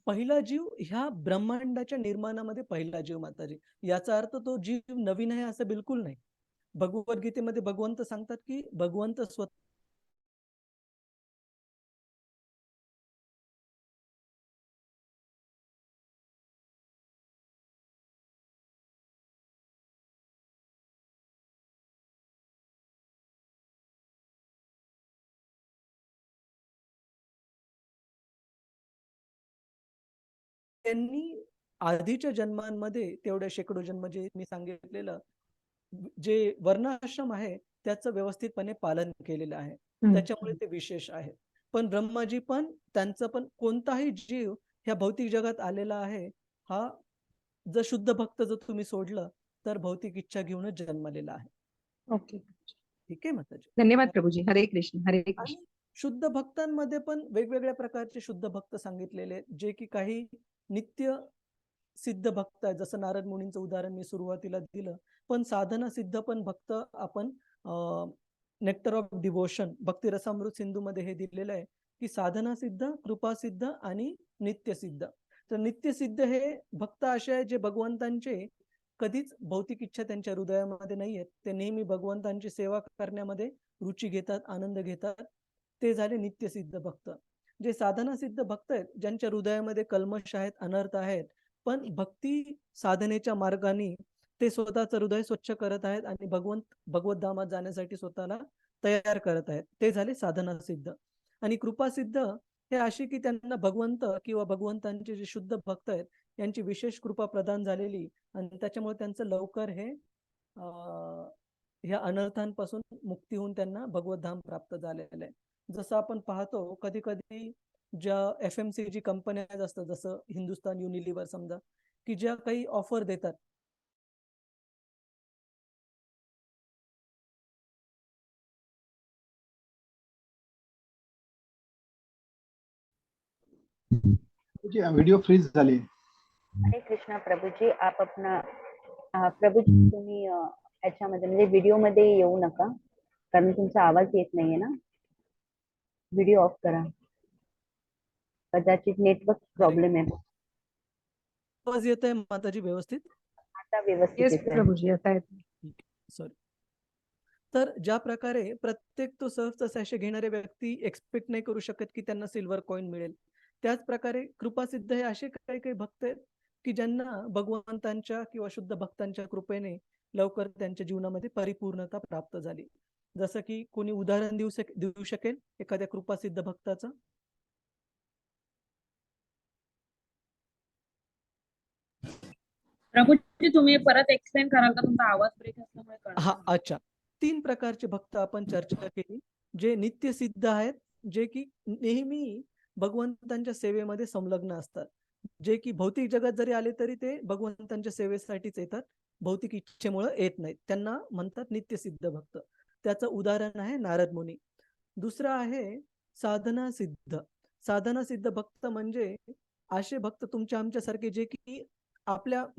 पहिला जीव ह्या ब्रह्मांडाच्या निर्माणामध्ये पहिला जीव माताजी. याचा अर्थ तो जीव नवीन आहे असं बिलकुल नाही. भगवद्गीतेमध्ये भगवंत सांगतात की भगवंत स्वतः त्यांनी आधीच्या जन्मांमध्ये तेवढे शेकडो जन्म जे मी सांगितलेलं जे वर्णाश्रम आहे त्याचं व्यवस्थितपणे पालन केलेलं आहे, त्याच्यामुळे ते विशेष आहे. पण ब्रह्माजी पण त्यांचं पण कोणताही जीव ह्या भौतिक जगात आलेला आहे हा जर शुद्ध भक्त जर तुम्ही सोडलं तर भौतिक इच्छा घेऊनच जन्मलेला आहे. ओके, ठीक आहे माताजी. धन्यवाद प्रभूजी. हरे कृष्ण. हरे कृष्ण. शुद्ध भक्तांमध्ये पण वेगवेगळ्या प्रकारचे शुद्ध भक्त सांगितलेले, जे की काही नित्य सिद्ध भक्त आहे, जसं नारद मुनींचं उदाहरण मी सुरुवातीला दिलं. पण साधना सिद्ध पण भक्त आपण नेक्टर ऑफ डिवोशन भक्ती रसामृत सिंधू मध्ये हे दिलेलं आहे की साधना सिद्ध, कृपा सिद्ध आणि नित्य सिद्ध. तर नित्य सिद्ध हे भक्त असे आहे जे भगवंतांचे कधीच भौतिक इच्छा त्यांच्या हृदयामध्ये नाही आहेत, ते नेहमी भगवंतांची सेवा करण्यामध्ये रुची घेतात, आनंद घेतात, ते झाले नित्य सिद्ध भक्त. जे साधना सिद्ध भक्त आहेत ज्यांच्या हृदयामध्ये कल्मश आहेत, अनर्थ आहेत, पण भक्ती साधनेच्या मार्गाने ते स्वतःचं हृदय स्वच्छ करत आहेत आणि भगवत धामात जाण्यासाठी स्वतःला तयार करत आहेत, ते झाले साधना सिद्ध. आणि कृपा सिद्ध हे अशी की त्यांना भगवंत किंवा भगवंतांचे जे शुद्ध भक्त आहेत यांची विशेष कृपा प्रदान झालेली आणि त्याच्यामुळे त्यांचं लवकर हे ह्या अनर्थांपासून मुक्ती होऊन त्यांना भगवत धाम प्राप्त झालेलं आहे. जसं आपण पाहतो कधी कधी ज्या FMCG कंपन्या असतात, जसं हिंदुस्तान युनिलिव्हर समजा, की ज्या काही ऑफर देतात व्हिडिओ फ्रीज झाली. हरे कृष्णा प्रभूजी. आप अपना प्रभूजी तुम्ही याच्यामध्ये म्हणजे व्हिडिओ मध्ये येऊ नका, कारण तुमचा आवाज येत नाहीये ना. व्हिडिओ ऑफ करा, कदाचित नेटवर्क प्रॉब्लेम आहे. आवाज येत आहे माताजी व्यवस्थित? आता व्यवस्थित येस येतोय. प्रभूजी, आता येतोय. सॉरी. तर ज्या प्रकारे प्रत्येक तो सहज सॅशे घेणारे व्यक्ती एक्सपेक्ट नाही करू शकत की त्यांना सिल्वर कॉइन मिळेल, त्याच प्रकारे कृपासिद्ध हे असे काही काही भक्त आहेत की ज्यांना भगवंतांच्या किंवा शुद्ध भक्तांच्या कृपेने लवकर त्यांच्या जीवनामध्ये परिपूर्णता प्राप्त झाली. जसं की कोणी उदाहरण देऊ शकेल एखाद्या कृपासिद्ध भक्ताचं? प्रभूजी तुम्ही परत एक्सप्लेन कराल का? तुमचा आवाज ब्रेक असल्यामुळे कळत हा, नाही. अच्छा. 3 प्रकारचे भक्त आपण चर्चा केली, जे नित्य सिद्ध आहेत, जे की नेहमी भगवंतांच्या सेवेमध्ये संलग्न असतात, जे की भौतिक जगात जरी आले तरी ते भगवंतांच्या सेवेसाठीच येतात, भौतिक इच्छेमुळे येत नाहीत, त्यांना म्हणतात नित्य सिद्ध भक्त. त्याचं उदाहरण आहे नारद मुनी. दुसरं आहे साधना सिद्ध. साधना सिद्ध भक्त म्हणजे असे भक्त तुमच्या आमच्यासारखे, जे की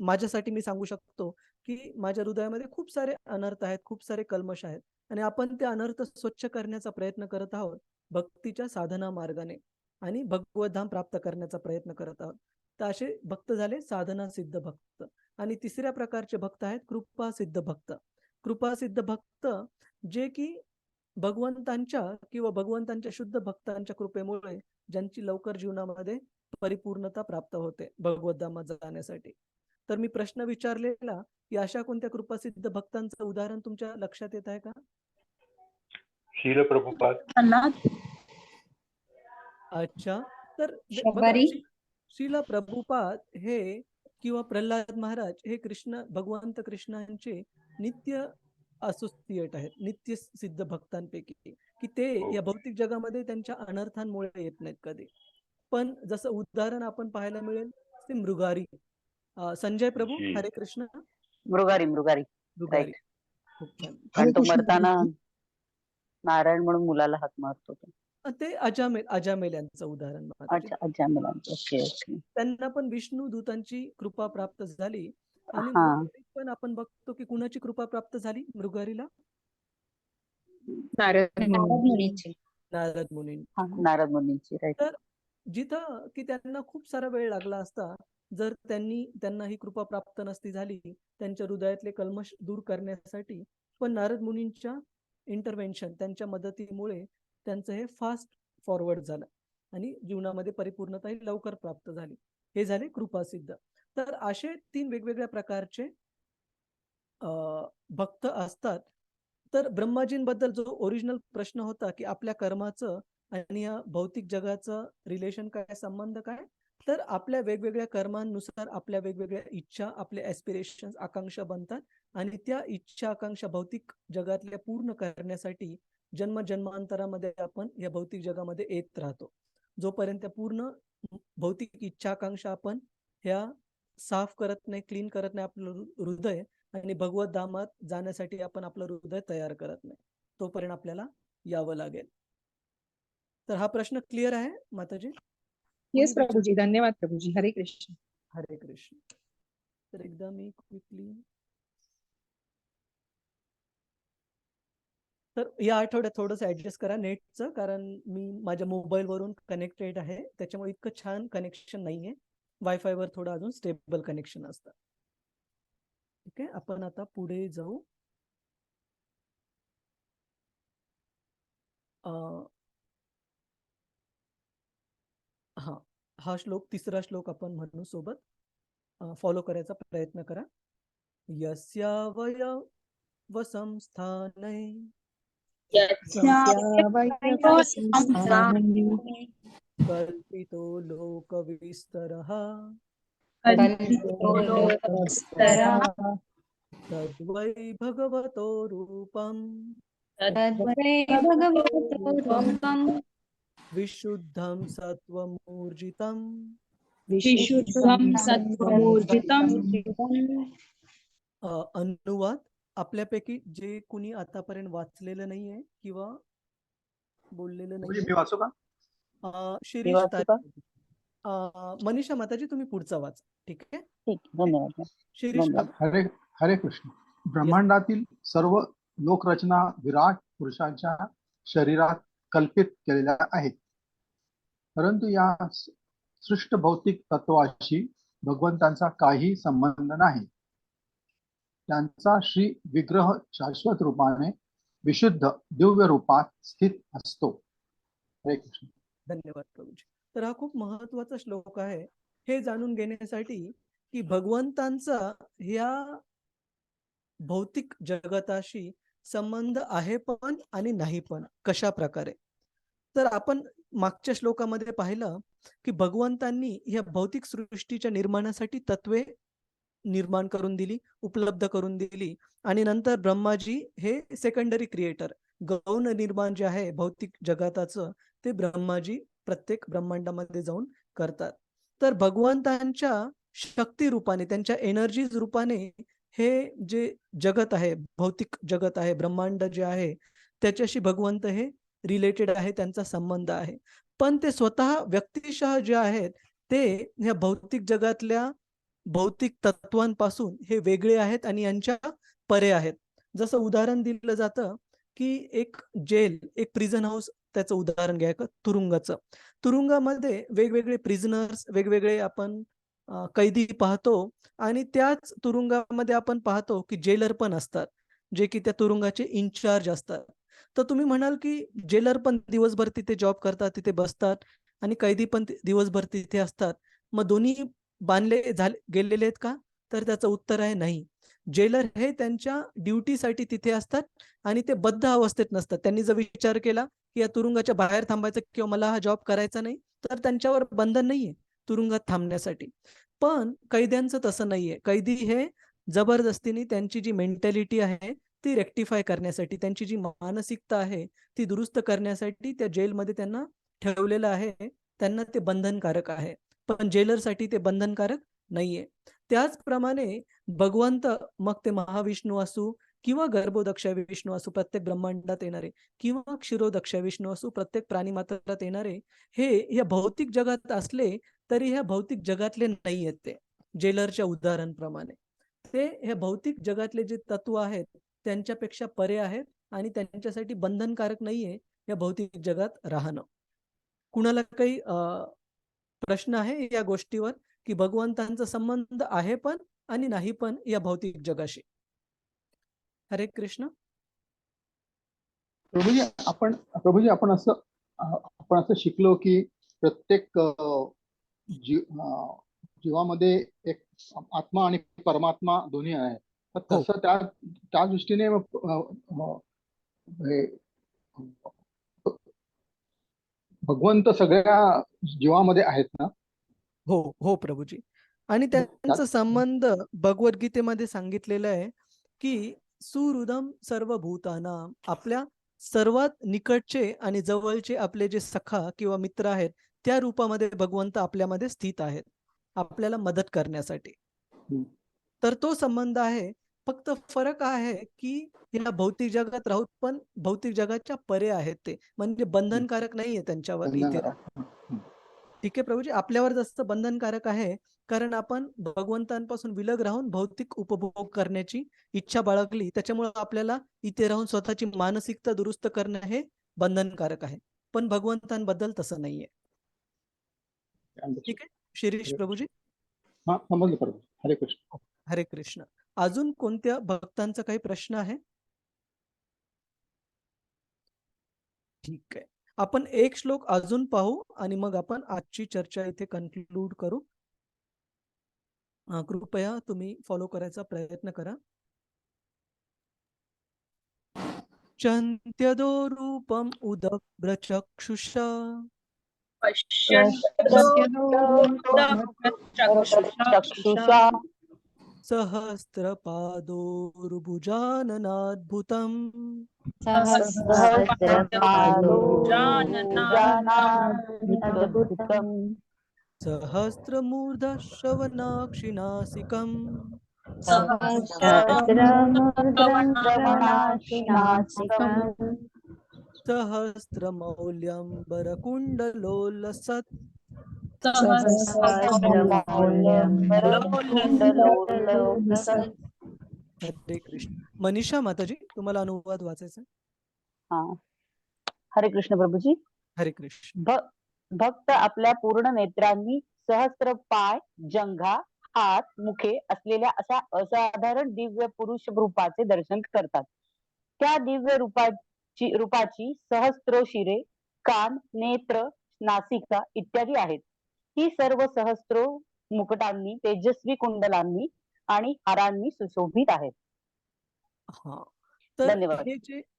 माझ्यासाठी मी सांगू शकतो की माझ्या हृदयामध्ये खूप सारे अनर्थ आहेत, खूप सारे कल्मश आहेत आणि आपण ते अनर्थ स्वच्छ करण्याचा प्रयत्न करत आहोत भक्तीच्या साधना मार्गाने आणि भगवतधाम प्राप्त करण्याचा प्रयत्न करत आहोत. तर असे भक्त झाले साधना सिद्ध भक्त. आणि तिसऱ्या प्रकारचे भक्त आहेत कृपा सिद्ध भक्त. कृपा सिद्ध भक्त जे की भगवंतांच्या किंवा भगवंतांच्या शुद्ध भक्तांच्या कृपेमुळे ज्यांची लवकर जीवनामध्ये परिपूर्णता प्राप्त होते भगवत धामात जाण्यासाठी. तर मी प्रश्न विचारलेला की अशा कोणत्या कृपासिद्ध भक्तांचं उदाहरण तुमच्या लक्षात येत आहे का? शील प्रभुपाद. अच्छा. तर शबरी. श्रील प्रभुपाद हे किंवा प्रल्हाद महाराज हे भगवंत कृष्णांचे नित्य असोसिएट आहेत, नित्य सिद्ध भक्तांपैकी, की ते या भौतिक जगामध्ये त्यांच्या अनर्थांमुळे येत नाहीत कधी. पण जसं उदाहरण आपण पाहायला मिळेल ते मृगारी. संजय प्रभू, हरे कृष्ण. मृगारी. मृगारी, खूप छान. कारण तो कृष्ण मरताना प्रभूजी. नारायण म्हणून मुलाला हाक मारतो. ते अजामेल यांचं उदाहरण माताजी. अच्छा अजामिलांचं. Okay okay. त्यांना पण विष्णू दूतांची कृपा प्राप्त झाली आणि हा. मृगरीत पण आपण बघतो की कुणाची कृपा प्राप्त झाली मृगरीला? नारद नारद मुनी. मुनीची. नारद मुनींची. हा, खूप नारद मुनींची. राईट. तर जिथं की त्यांना खूप सारा वेळ लागला असता जर त्यांना ही कृपा प्राप्त नसती झाली त्यांच्या हृदयातले कल्मश दूर करण्यासाठी, पण नारद मुनींच्या इंटरव्हेन्शन त्यांच्या मदतीमुळे त्यांचं हे फास्ट फॉरवर्ड झालं आणि जीवनामध्ये परिपूर्णता ही लवकर प्राप्त झाली. हे झाले कृपासिद्ध. तर असे 3 वेगवेगळ्या प्रकारचे भक्त असतात. तर ब्रह्माजींबद्दल जो ओरिजिनल प्रश्न होता की आपल्या कर्माचं आणि या भौतिक जगाचं रिलेशन काय, संबंध काय? तर आपल्या वेगवेगळ्या कर्मांनुसार आपल्या वेगवेगळ्या इच्छा, आपले ॲस्पिरेशन्स, आकांक्षा बनतात आणि त्या इच्छा, आकांक्षा भौतिक जगातल्या पूर्ण करण्यासाठी जन्मांतरामध्ये आपण या भौतिक जगामध्ये येत राहतो. जोपर्यंत पूर्ण भौतिक इच्छा, आकांक्षा आपण ह्या साफ करत नाही, क्लीन करत नाही आपलं हृदय आणि भगवत धामात जाण्यासाठी आपण आपलं हृदय तयार करत नाही, तोपर्यंत आपल्याला यावं लागेल. तर हा प्रश्न क्लिअर आहे माताजी? येस प्रभूजी. धन्यवाद प्रभूजी. हरे कृष्ण. हरे कृष्ण. तर एकदा मी क्विकली तर या आठवड्यात थोडंसं ऍडजस्ट करा नेटचं, कारण मी माझ्या मोबाईलवरून कनेक्टेड आहे, त्याच्यामुळे इतकं छान कनेक्शन नाहीये. वायफायवर थोडं अजून स्टेबल कनेक्शन असतं. ठीक आहे, आपण आता पुढे जाऊ. हा श्लोक, तिसरा श्लोक आपण म्हणू सोबत. फॉलो करायचा प्रयत्न करा. यस्यावयवसंस्थाने कल्पितो लोकविस्तरः तद्वै भगवतो रूपम् विशुद्धं सत्त्वमूर्जितम् अनुवाद, आपल्यापैकी जे कुणी आतापर्यंत वाचलेलं नाहीये किंवा बोललेलं म्हणजे नाहीये, मी वाचू का? शिरीष मनीषा माताजी तुम्ही पुढचा वाचा. ठीक आहे, ठीक. धन्यवाद. शिरीष हरे हरे कृष्ण. ब्रह्मांडातील सर्व लोकरचना विराट पुरुषाच्या शरीरात कल्पित केलेल्या आहेत, परंतु या सृष्ट भौतिक तत्वाशी भगवंतांचा काही संबंध नाही. त्यांचा श्री विग्रह शाश्वत रूपाने विशुद्ध दिव्य रूपात स्थित असतो. हरे कृष्ण. धन्यवाद प्रभूजी. तर हा खूप महत्वाचा श्लोक आहे हे जाणून घेण्यासाठी की भगवंतांचा ह्या भौतिक जगताशी संबंध आहे पण आणि नाही पण कशा प्रकारे. तर आपण मागच्या श्लोकामध्ये पाहिलं की भगवंतांनी ह्या भौतिक सृष्टीच्या निर्माणासाठी तत्वे निर्माण करून दिली, उपलब्ध करून दिली आणि नंतर ब्रह्माजी हे सेकंडरी क्रिएटर, गौण निर्माण जे आहे भौतिक जगताचं ते ब्रह्माजी प्रत्येक ब्रह्मांडामध्ये जाऊन करतात. तर भगवंतांच्या शक्ती रूपाने, त्यांच्या एनर्जीज रूपाने हे जे जगत आहे, भौतिक जगत आहे, ब्रह्मांड जे आहे त्याच्याशी भगवंत हे रिलेटेड आहे, त्यांचा संबंध आहे. पण ते स्वतः व्यक्तिशः जे आहेत ते ह्या भौतिक जगातल्या भौतिक तत्वांपासून हे वेगळे आहेत आणि यांच्या परे आहेत. जसं उदाहरण दिलं जातं की एक जेल, एक प्रिझन हाऊस, त्याचं उदाहरण घ्या तुरुंगाचं. तुरुंगामध्ये वेगवेगळे प्रिझनर्स, वेगवेगळे आपण कैदी पाहतो आणि त्याच तुरुंगामध्ये आपण पाहतो की जेलर पण असतात जे की त्या तुरुंगाचे इन्चार्ज असतात. तर तुम्ही म्हणाल की जेलर पण दिवसभर तिथे जॉब करतात, तिथे बसतात आणि कैदी पण दिवसभर तिथे असतात, मग दोन्ही बांधले गेलेले आहेत का? तर त्याचं उत्तर आहे नाही. जेलर हे त्यांच्या ड्युटीसाठी तिथे असतात आणि ते बद्ध अवस्थेत नसतात. त्यांनी जर विचार केला की या तुरुंगाच्या बाहेर थांबायचं किंवा मला हा जॉब करायचा नाही, तर त्यांच्यावर बंधन नाहीये तुरुंगात थांबण्यासाठी. पण कैद्यांचं तसं नाहीये. कैदी हे जबरदस्तीने त्यांची जी मेंटॅलिटी आहे ती रेक्टिफाय करण्यासाठी, त्यांची जी मानसिकता आहे ती दुरुस्त करण्यासाठी त्या जेलमध्ये त्यांना ठेवलेलं आहे. त्यांना ते बंधनकारक आहे, पण जेलरसाठी ते बंधनकारक नाहीये. त्याचप्रमाणे भगवंत, मग ते महाविष्णू असू किंवा गर्भोदक्ष विष्णू असो प्रत्येक ब्रह्मांडात येणारे, किंवा क्षीरोदक्ष विष्णू असो प्रत्येक प्राणी मात्रात येणारे, हे या भौतिक जगात असले तरी ह्या भौतिक जगातले नाही आहेत. ते जेलरच्या उदाहरणाप्रमाणे ते ह्या भौतिक जगातले जे तत्व आहेत त्यांच्यापेक्षा परे आहेत आणि त्यांच्यासाठी बंधनकारक नाहीये या भौतिक जगात राहणं. कुणाला काही प्रश्न आहे या गोष्टीवर की भगवंतांचा संबंध आहे पण आणि नाही पण या भौतिक जगाशी? हरे कृष्ण. प्रभूजी आपण असं शिकलो की प्रत्येक जीवामध्ये एक आत्मा आणि परमात्मा दोन्ही आहे. तर तसं त्या दृष्टीने भगवंत सगळ्या जीवामध्ये आहेत ना? हो हो प्रभूजी. आणि त्यांचा संबंध भगवद्गीतेमध्ये सांगितलेला आहे की सुहृदम सर्वभूतानां, आपल्या सर्वात निकटचे आणि जवळचे आपले जे सखा किंवा मित्र आहेत त्या रूपामध्ये भगवंत आपल्यामध्ये स्थित आहेत आपल्याला मदत करण्यासाठी. तर तो संबंध आहे. फक्त फरक आहे की या भौतिक जगात राहून पण भौतिक जगाच्या परे आहेत ते, म्हणजे बंधनकारक नाहीये त्यांच्यावर इथे. ठीक आहे प्रभूजी. आपल्यावर जास्त बंधनकारक आहे कारण आपण भगवंतांपासून विलग राहून भौतिक उपभोग करण्याची इच्छा बाळगली, त्याच्यामुळे आपल्याला इथे राहून स्वतःची मानसिकता दुरुस्त करणं हे बंधनकारक आहे. पण भगवंतांबद्दल तसं नाहीये. ठीक आहे शिरीष प्रभूजी. हा समजलं प्रभू. हरे कृष्ण. हरे कृष्ण. अजून कोणत्या भक्तांचा काही प्रश्न आहे? ठीक आहे. आपण एक श्लोक अजून पाहू आणि मग आपण आजची चर्चा इथे कन्क्लूड करू. कृपया तुम्ही फॉलो करायचा प्रयत्न करा. चंत्यदो रूपम उदग्रचक्षुषा चक्षुषा सहस्रपादोर्भुजाननाद्भुतम् सहस्रपादोर्भुजाननाद्भुतम् सहस्रमूर्ध श्रवणाक्षिनासिकम् सहस्रमौल्यम्बरकुण्डलोलसत् हरे कृष्ण. मनीषा माताजी तुम्हाला अनुवाद वाचायचा? हा. हरे कृष्ण प्रभूजी. हरे कृष्ण. भक्त आपल्या पूर्ण नेत्रांनी सहस्त्र पाय, जंघा, हात, मुखे असलेल्या अशा असाधारण दिव्य पुरुष रूपाचे दर्शन करतात. त्या दिव्य रूपाची सहस्रो शिरे, कान, नेत्र, नासिका इत्यादी आहेत. ही सर्व सहस्रो मुकुटांनी, तेजस्वी कुंडलांनी आणि हारांनी सुशोभित आहेत. हा. तर धन्यवाद.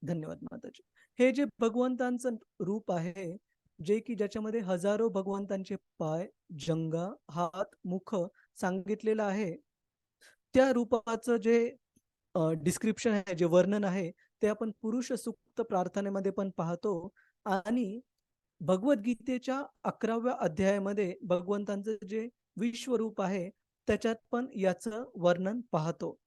धन्यवाद माताजी. हे जे भगवंतांचं रूप आहे जे की ज्याच्यामध्ये हजारो भगवंतांचे पाय, जंगा, हात, मुख सांगितलेलं आहे, त्या रूपाचं जे डिस्क्रिप्शन आहे, जे वर्णन आहे ते आपण पुरुष सूक्त प्रार्थनेमध्ये पण पाहतो आणि भगवद्गीतेच्या 11व्या अध्यायामध्ये भगवंतांचं जे विश्वरूप आहे त्याच्यात पण याचं वर्णन पाहतो.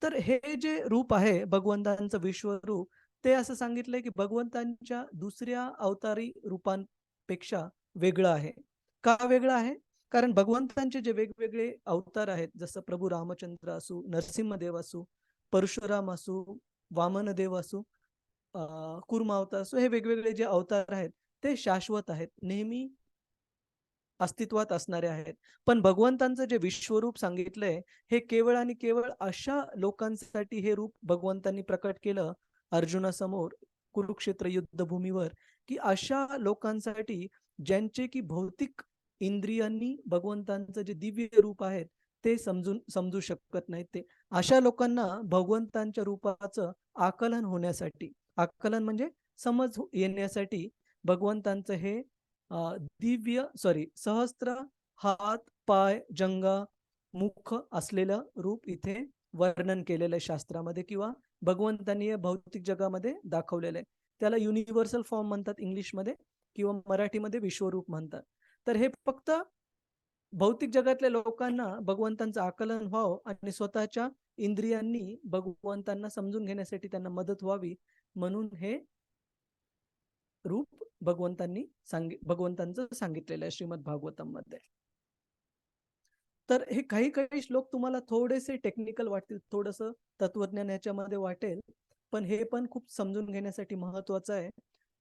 तर हे जे रूप आहे भगवंतांचं विश्वरूप, ते असं सांगितलंय की भगवंतांच्या दुसऱ्या अवतारी रूपांपेक्षा वेगळं आहे. का वेगळं आहे? कारण भगवंतांचे जे वेगवेगळे अवतार आहेत, जसं प्रभू रामचंद्र असू, नरसिंहदेव असू, परशुराम असू, वामनदेव असू, कुर्मा अवतार असू, हे वेगवेगळे जे अवतार आहेत ते शाश्वत आहेत, नेहमी अस्तित्वात असणारे आहेत. पण भगवंतांचं जे विश्वरूप सांगितलंय हे केवळ आणि केवळ अशा लोकांसाठी हे रूप भगवंतांनी प्रकट केलं अर्जुनासमोर कुरुक्षेत्र युद्धभूमीवर, की अशा लोकांसाठी ज्यांचे की भौतिक इंद्रियांनी भगवंतांचं जे दिव्य रूप आहेत ते समजू शकत नाहीत. ते अशा लोकांना भगवंतांच्या रूपाचं आकलन होण्यासाठी, आकलन म्हणजे समज येण्यासाठी भगवंतांचं हे सहस्त्र हात, पाय, जंगा, मुख असलेलं रूप इथे वर्णन केलेलं आहे शास्त्रामध्ये, किंवा भगवंतांनी भौतिक जगामध्ये दाखवलेलं आहे. त्याला युनिव्हर्सल फॉर्म म्हणतात इंग्लिशमध्ये, किंवा मराठीमध्ये विश्वरूप म्हणतात. तर हे फक्त भौतिक जगातल्या लोकांना भगवंतांचं आकलन व्हावं आणि स्वतःच्या इंद्रियांनी भगवंतांना समजून घेण्यासाठी त्यांना मदत व्हावी म्हणून हे रूप भगवंतांचं सांगितलेलं आहे श्रीमद भागवतम मध्ये. तर हे काही काही श्लोक तुम्हाला थोडेसे टेक्निकल वाटतील, थोडस तत्वज्ञान याच्यामध्ये वाटेल, पण हे पण खूप समजून घेण्यासाठी महत्वाचं आहे.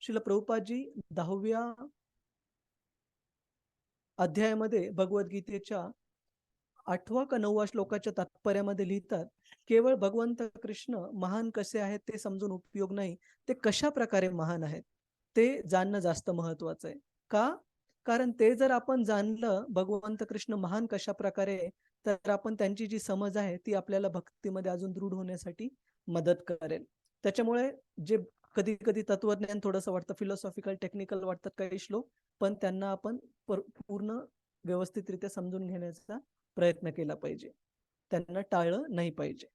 श्रील प्रभुपादजी 10व्या अध्यायामध्ये भगवद्गीतेच्या 8वा का 9वा श्लोकाच्या तात्पर्यामध्ये लिहितात, केवळ भगवंत कृष्ण महान कसे आहेत ते समजून उपयोग नाही, ते कशा प्रकारे महान आहेत ते जाणणं जास्त महत्वाचं आहे. का? कारण ते जर आपण जाणलं भगवंत कृष्ण महान कशा प्रकारे, तर आपण त्यांची जी समज आहे ती आपल्याला भक्तीमध्ये अजून दृढ होण्यासाठी मदत करेल. त्याच्यामुळे जे कधी कधी तत्वज्ञान थोडंसं वाटतं, फिलॉसॉफिकल टेक्निकल वाटतात काही श्लोक, पण त्यांना आपण पूर्ण व्यवस्थितरित्या समजून घेण्याचा प्रयत्न केला पाहिजे, त्यांना टाळलं नाही पाहिजे.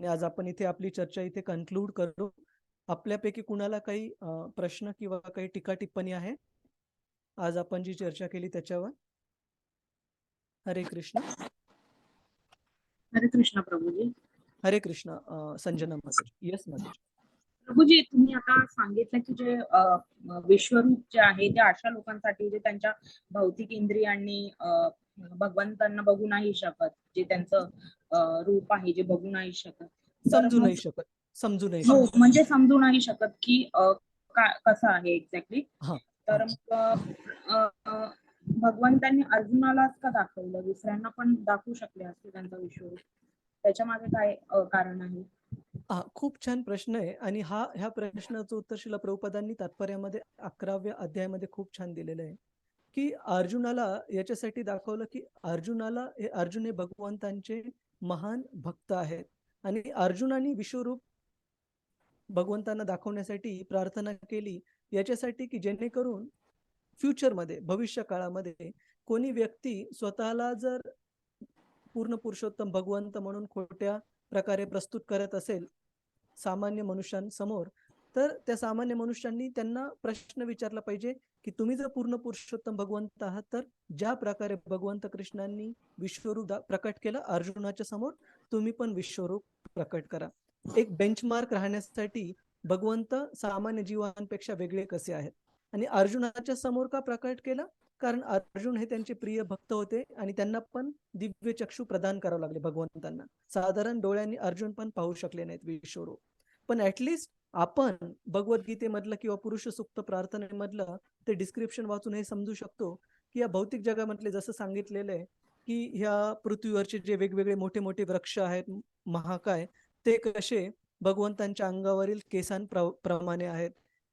आज आपण इथे आपली चर्चा इथे कन्क्लूड करू. आपल्यापैकी कुणाला काही प्रश्न किंवा काही टीका टिप्पणी आहे आज आपण जी चर्चा केली त्याच्यावर? हरे कृष्ण. हरे कृष्ण प्रभूजी. हरे कृष्ण. संजना माताजी. येस माताजी. प्रभूजी, तुम्ही आता सांगितलं की जे विश्वरूप जे आहे ते अशा लोकांसाठी जे त्यांच्या भौतिक इंद्रियांनी भगवंतांना बघू नाही शकत, जे त्यांचं रूप आहे जे बघू नाही शकत, समजू नाही शकत. हो, म्हणजे समजू नाही शकत की कसं आहे एक्झॅक्टली. तर मग भगवंतांनी अर्जुनालाच का दाखवलं, दुसऱ्यांना पण दाखवू शकले असते त्यांचा विश्वरूप, त्याच्या मागे काय कारण आहे? खूप छान प्रश्न आहे. आणि ह्या प्रश्नाचं उत्तर श्रील प्रभुपादांनी तात्पर्यामध्ये 11व्या अध्यायामध्ये खूप छान दिलेलं आहे, की अर्जुनाला याच्यासाठी दाखवलं की अर्जुन हे भगवंतांचे महान भक्त आहेत आणि अर्जुनाने विश्वरूप भगवंतांना दाखवण्यासाठी प्रार्थना केली, याच्यासाठी की जेणेकरून फ्युचरमध्ये भविष्य काळामध्ये कोणी व्यक्ती स्वतःला जर पूर्ण पुरुषोत्तम भगवंत म्हणून खोट्या प्रकारे प्रस्तुत करत असेल सामान्य मनुष्यांसमोर, तर त्या सामान्य मनुष्यांनी त्यांना प्रश्न विचारला पाहिजे की तुम्ही जर पूर्ण पुरुषोत्तम भगवंत आहात तर ज्या प्रकारे भगवंत कृष्णांनी विश्वरूप प्रकट केलं अर्जुनाच्या समोर, तुम्ही पण विश्वरूप प्रकट करा. एक बेंचमार्क राहण्यासाठी भगवंत सामान्य जीवांपेक्षा वेगळे कसे आहेत. आणि अर्जुनाच्या समोर का प्रकट केलं? कारण अर्जुन हे त्यांचे प्रिय भक्त होते आणि त्यांना पण दिव्य चक्षु प्रदान करावं लागले भगवंतांना. साधारण डोळ्यांनी अर्जुन पण पाहू शकले नाहीत विश्वरूप. पण ऍटलिस्ट आपण भगवद्गीतेमधलं किंवा पुरुष सुक्त प्रार्थनेमधलं ते डिस्क्रिप्शन वाचून हे समजू शकतो की या भौतिक जगामधले जसं सांगितलेलं आहे की ह्या पृथ्वीवरचे जे वेगवेगळे मोठे मोठे वृक्ष आहेत महाकाय, ते कसे भगवंतांच्या अंगावरील केसांप्रमाणे आहेत,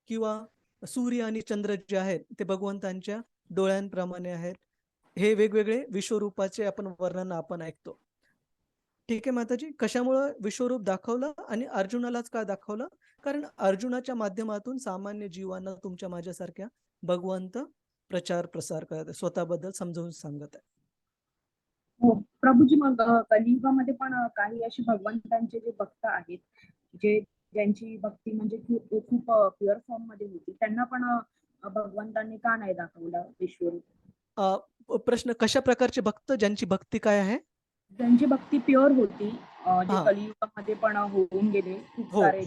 किंवा सूर्य आणि चंद्र जे आहेत ते भगवंतांच्या डोळ्यांप्रमाणे आहेत. हे वेगवेगळे विश्वरूपाचे वर्णन आपण ऐकतो. ठीक आहे माताजी. कशामुळे विश्वरूप दाखवलं आणि अर्जुनालाच का दाखवलं? कारण अर्जुनाच्या माध्यमातून सामान्य जीवांना तुमच्या माझ्यासारख्या भगवंत प्रचार प्रसार करत आहे, स्वतःबद्दल समजावून सांगत आहे. हो प्रभूजी, मग कलियुगामध्ये पण काही अशी भगवंतांचे जे भक्त आहेत ज्यांची भक्ती म्हणजे खूप प्युअर फॉर्म मध्ये होती, त्यांना पण भगवंतांनी का नाही दाखवलं विश्वरूप? प्रश्न कशा प्रकारचे भक्त, ज्यांची भक्ती काय आहे? ज्यांची भक्ती प्युअर होती, जे कलियुगामध्ये पण होऊन गेले खूप सारे,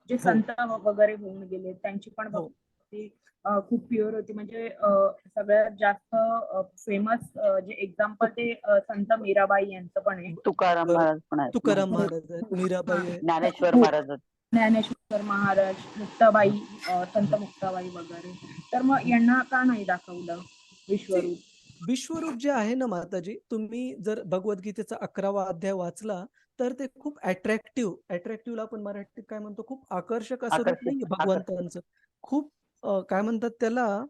जे संत वगैरे होऊन गेले, त्यांची पण भक्ती खूप प्युअर होती. म्हणजे सगळ्यात जास्त फेमस जे एक्झाम्पल ते संत मीराबाई यांचं पण आहे. तुकाराम महाराज पण आहेत. तुकाराम महाराज, मीराबाई, ज्ञानेश्वर महाराज, ज्ञानेश्वर महाराज, मुक्ताबाई, संत मुक्ताबाई वगैरे. तर मग यांना का नाही दाखवलं विश्वरूप? विश्वरूप जे आहे ना माताजी, तुम्ही जर भगवद्गीतेचा 11वा अध्याय वाचला तर ते खूप अट्रॅक्टिव्हला आपण मराठीत काय म्हणतो, खूप आकर्षक असं रूप नाही भगवंतांचं. खूप काय म्हणतात त्याला,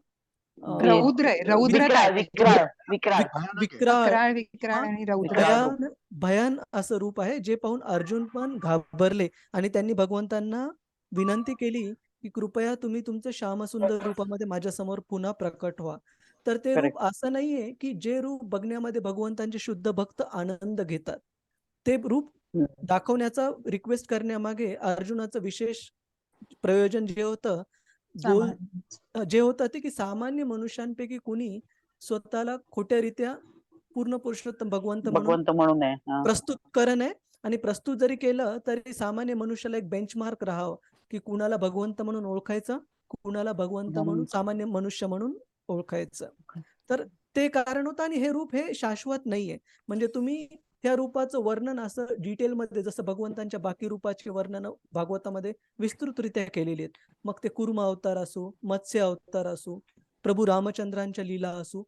भयान असं रूप आहे, जे पाहून अर्जुन पण घाबरले आणि त्यांनी भगवंतांना विनंती केली की कृपया तुम्ही तुमचं श्यामसुंदर रूपामध्ये माझ्या समोर पुन्हा प्रकट व्हा. तर ते रूप असं नाहीये की जे रूप बघण्यामध्ये भगवंतांचे शुद्ध भक्त आनंद घेतात, ते रूप दाखवण्याचा रिक्वेस्ट करण्यामागे अर्जुनाचं विशेष प्रयोजन जे होतं ते की सामान्य मनुष्यांपैकी कुणी स्वतःला खोट्यारीत्या पूर्ण पुरुषोत्तम भगवंत म्हणून भगवंत म्हणून आहे. हा. प्रस्तुतकरण आहे. आणि प्रस्तुत जरी केलं तरी सामान्य मनुष्याला एक बेंचमार्क राहावं की कुणाला भगवंत म्हणून ओळखायचं, कुणाला भगवंत म्हणून सामान्य मनुष्य म्हणून ओळखायचं. तर ते कारण होतं. आणि हे रूप हे शाश्वत नाहीये. म्हणजे तुम्ही त्या रूपाचं वर्णन असं डिटेलमध्ये जसं भगवंतांच्या बाकी रूपाची वर्णन भागवतामध्ये विस्तृतरित्या केलेली आहेत. मग ते कुर्म अवतार असो, मत्स्य अवतार असो, प्रभू रामचंद्रांच्या लीला असो,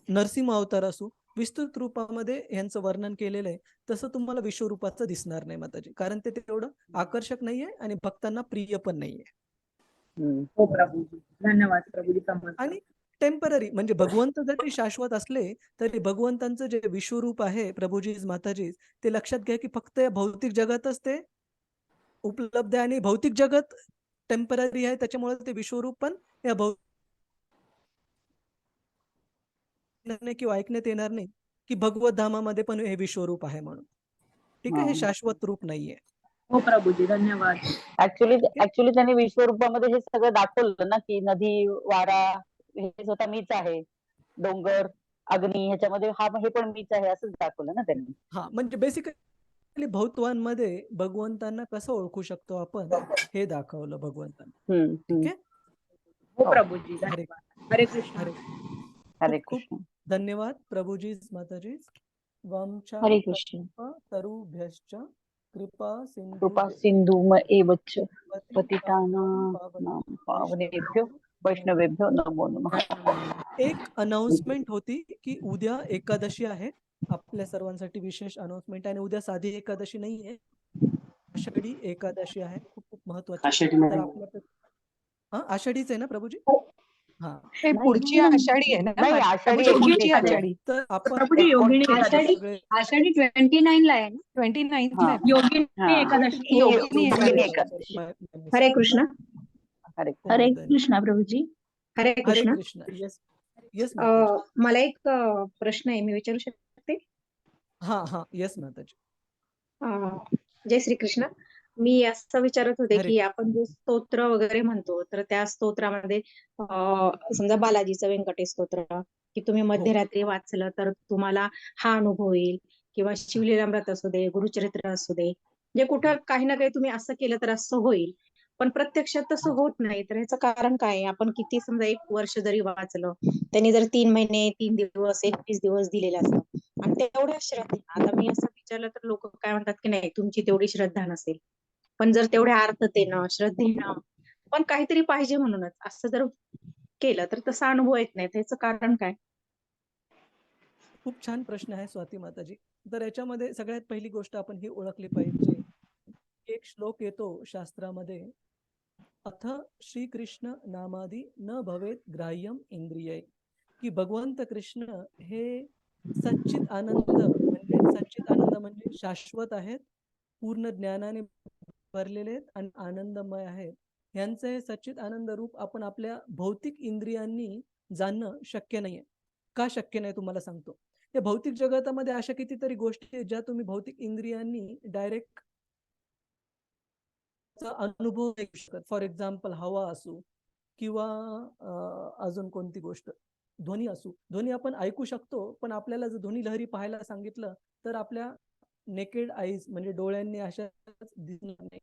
नरसिंह अवतार असो, विस्तृत रूपामध्ये यांचं वर्णन केलेलं आहे. तसं तुम्हाला विश्वरूपाचं दिसणार नाही माताजी, कारण ते तेवढं आकर्षक नाहीये आणि भक्तांना प्रिय पण नाहीये. हो प्रभूजी, धन्यवाद प्रभूजी. आणि टेम्पररी म्हणजे भगवंत जरी शाश्वत असले तरी भगवंतांचं जे विश्वरूप आहे प्रभूजीज माताजीज, ते लक्षात घ्या की फक्त या भौतिक जगातच ते उपलब्ध आहे. आणि भौतिक जगत टेम्पररी आहे, त्याच्यामुळे ते विश्वरूप पण या किंवा ऐकण्यात येणार नाही की भगवत धामामध्ये पण हे विश्वरूप आहे म्हणून. ठीक आहे, हे शाश्वत रूप नाहीये. हो प्रभूजी, धन्यवाद. ऍक्च्युली त्यांनी विश्वरूपामध्ये हे सगळं दाखवलं ना की नदी, वारा हे स्वतः मीच आहे, डोंगर, अग्नी ह्याच्यामध्ये हे पण मीच आहे असंच दाखवलं ना त्यांनी. हा, म्हणजे बेसिकली भौतवांमध्ये भगवंतांना कसं ओळखू शकतो आपण हे दाखवलं भगवंतांना. ठीक आहे. हो प्रभूजी, धन्यवाद. हरे कृष्ण. हरे खूप कृष्ण. धन्यवाद प्रभूजीज माताजीज. वंशा हरे कृष्ण. तरुभ्यश्च कृपा कृपा सिंधु एवच पतितानां पावनेभ्यो वैष्णवेभ्यो नमो नमः. एक अनाउन्समेंट होती की उद्या एकादशी आहे, आपल्या सर्वांसाठी विशेष अनाउन्समेंट. आणि उद्या साधी एकादशी नाहीये, आषाढी एकादशी आहे. खूप खूप महत्वाची. तर आपल्या आषाढीच आहे ना प्रभूजी? हा, हे पुढची आषाढी आहे ना? नाही, आषाढी पुढची एकादशी. आषाढी. तर आपण प्रभूजी योगिनी आषाढी एकादशी. आषाढी 29 ला आहे ना? 29 हा. योगिनी एकादशी. योगिनी एकादशी. हरे कृष्ण. हरे हरे कृष्ण प्रभूजी. हरे हरे कृष्ण. कृष्ण. येस येस मला एक प्रश्न आहे, मी विचारू शकते? हा हा, येस माताजी. जय श्री कृष्ण. मी असं विचारत होते हरे की आपण जे स्तोत्र वगैरे म्हणतो, तर त्या स्तोत्रामध्ये समजा बालाजीचं व्यंकटेश स्तोत्र की तुम्ही मध्यरात्री वाचलं तर तुम्हाला हा अनुभव येईल, किंवा शिवलीलामृत असू दे, गुरुचरित्र असू दे, जे कुठं काही ना काही तुम्ही असं केलं तर असं होईल, पण प्रत्यक्षात तसं होत नाही. तर ह्याचं कारण काय आहे? आपण किती समजा 1 वर्ष जरी वाचलं, त्यांनी जर 3 महिने, 3 दिवस, 21 दिवस दिलेलं असतं आणि तेवढ्या श्रद्धेनं, आता मी असं विचारलं तर लोक काय म्हणतात की नाही तुमची तेवढी श्रद्धा नसेल, पण जर तेवढ्या अर्थतेनं, श्रद्धेनं, पण काहीतरी पाहिजे म्हणूनच असं जर केलं तर तसा अनुभव येत नाही. त्याचं कारण काय? खूप छान प्रश्न आहे स्वाती माताजी. तर याच्यामध्ये सगळ्यात पहिली गोष्ट आपण ही ओळखली पाहिजे. एक श्लोक येतो शास्त्रामध्ये, अथ श्रीकृष्ण नामादी न भवेत ग्राह्यम इंद्रिय, की भगवंत कृष्ण हे सच्चित आनंद म्हणजे शाश्वत आहेत, पूर्ण ज्ञानाने भरलेले आहेत आणि आनंदमय आहेत. यांचं हे सच्चित आनंद रूप आपण आपल्या भौतिक इंद्रियांनी जाणणं शक्य नाहीये. का शक्य नाही तुम्हाला सांगतो. या भौतिक जगतामध्ये अशा कितीतरी गोष्टी आहेत ज्या तुम्ही भौतिक इंद्रियांनी डायरेक्ट अनुभव नाही घेऊ शकत. फॉर एक्झाम्पल हवा असू किंवा अजून कोणती गोष्ट, ध्वनी असू. ध्वनी आपण ऐकू शकतो, पण आपल्याला जर ध्वनी लहरी पाहायला सांगितलं तर आपल्या नेकेड आईज म्हणजे डोळ्यांनी अशा दिसणार नाही.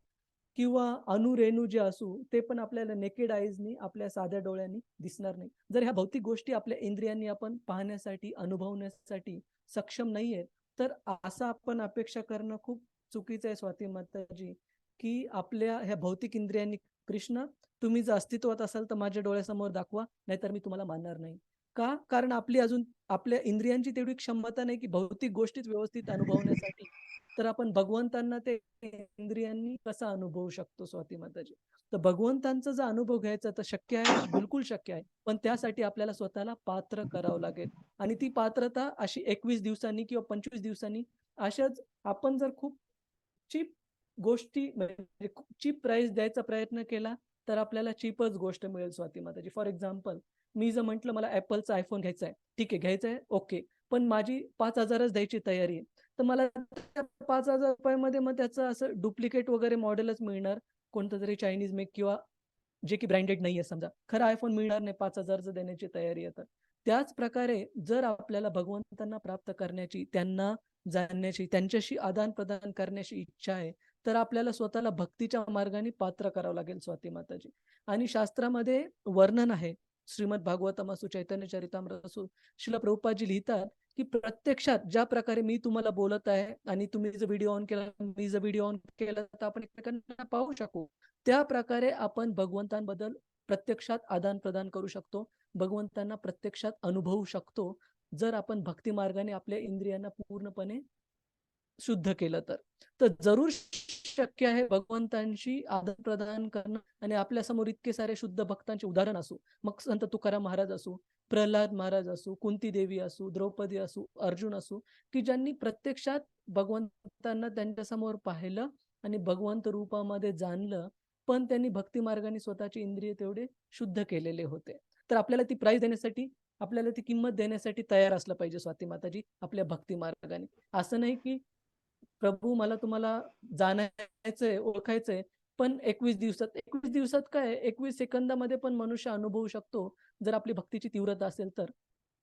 किंवा अणुरेणू जे असू ते पण आपल्याला नेकेड आईजनी, आपल्या साध्या डोळ्यांनी दिसणार नाही. जर ह्या भौतिक गोष्टी आपल्या इंद्रियांनी आपण पाहण्यासाठी, अनुभवण्यासाठी सक्षम नाहीये, तर असं आपण अपेक्षा करणं खूप चुकीचं आहे स्वाती माताजी, की आपल्या ह्या भौतिक इंद्रियांनी कृष्ण तुम्ही जर अस्तित्वात असाल तर माझ्या डोळ्यासमोर दाखवा, नाहीतर मी तुम्हाला मानणार नाही. का? कारण आपली अजून आपल्या इंद्रियांची तेवढी क्षमता नाही की भौतिक गोष्टीच व्यवस्थित अनुभवण्यासाठी. तर आपण भगवंतांना ते इंद्रियांनी कसा अनुभवू शकतो स्वाती माताजी? तर भगवंतांचा जर अनुभव घ्यायचा तर शक्य आहे, बिलकुल शक्य आहे, पण त्यासाठी आपल्याला स्वतःला पात्र करावं लागेल. आणि ती पात्रता अशी 21 दिवसांनी किंवा 25 दिवसांनी, अशाच आपण जर खूप चीप गोष्टी म्हणजे चीप प्राइस द्यायचा प्रयत्न केला तर आपल्याला चीपच गोष्ट मिळेल स्वाती माताजी. फॉर एक्झाम्पल, मी जर म्हटलं मला ऍपलचा आयफोन घ्यायचा आहे, ठीक आहे घ्यायचा आहे, ओके, पण माझी 5,000च द्यायची तयारी आहे, तर मला 5,000 रुपयामध्ये मग त्याचं असं डुप्लिकेट वगैरे मॉडेलच मिळणार, कोणतं तरी चायनीज मेक किंवा जे की ब्रँडेड नाहीये. समजा खरं आयफोन मिळणार नाही 5,000चं देण्याची तयारी आहे. त्याच प्रकारे जर आपल्याला भगवंतांना प्राप्त करण्याची, त्यांना जाणण्याची, त्यांच्याशी आदान प्रदान करण्याची इच्छा आहे, तर आपल्याला स्वतःला भक्तीच्या मार्गाने पात्र करावं लागेल स्वाती माताजी. आणि शास्त्रामध्ये वर्णन आहे, श्रीमद भागवतम असो, चैतन्य चरितामृत असो, श्रील प्रभुपादजी लिहितात की प्रत्यक्षात ज्या प्रकारे मी तुम्हाला बोलत आहे आणि तुम्ही जर व्हिडिओ ऑन केला, मी जर व्हिडिओ ऑन केला, तर आपण एकमेकांना पाहू शकू. त्या प्रकारे आपण भगवंतांबद्दल प्रत्यक्षात आदान प्रदान करू शकतो, भगवंतांना प्रत्यक्षात अनुभवू शकतो, जर आपण भक्ती मार्गाने आपल्या इंद्रियांना पूर्णपणे शुद्ध केलं तर. तर जरूर शक्य आहे भगवंतांशी आदान प्रदान करणं. आणि आपल्या समोर इतके सारे शुद्ध भक्तांचे उदाहरण असू, मग संत तुकाराम महाराज असू, प्रल्हाद महाराज असू, कुंती देवी असू, द्रौपदी असू, अर्जुन असू, की ज्यांनी प्रत्यक्षात भगवंतांना त्यांच्या समोर पाहिलं आणि भगवंत रूपामध्ये जाणलं, पण त्यांनी भक्ती मार्गाने स्वतःची इंद्रिय तेवढे शुद्ध केलेले होते. तर आपल्याला ती प्राईज देण्यासाठी, आपल्याला ती किंमत देण्यासाठी तयार असलं पाहिजे स्वाती माताजी आपल्या भक्ती मार्गाने. असं नाही की प्रभू मला तुम्हाला जाणायचंय, ओळखायचंय, पण 21 दिवसात 21 दिवसात काय 21 सेकंदामध्ये पण मनुष्य अनुभवू शकतो, जर आपली भक्तीची तीव्रता असेल तर.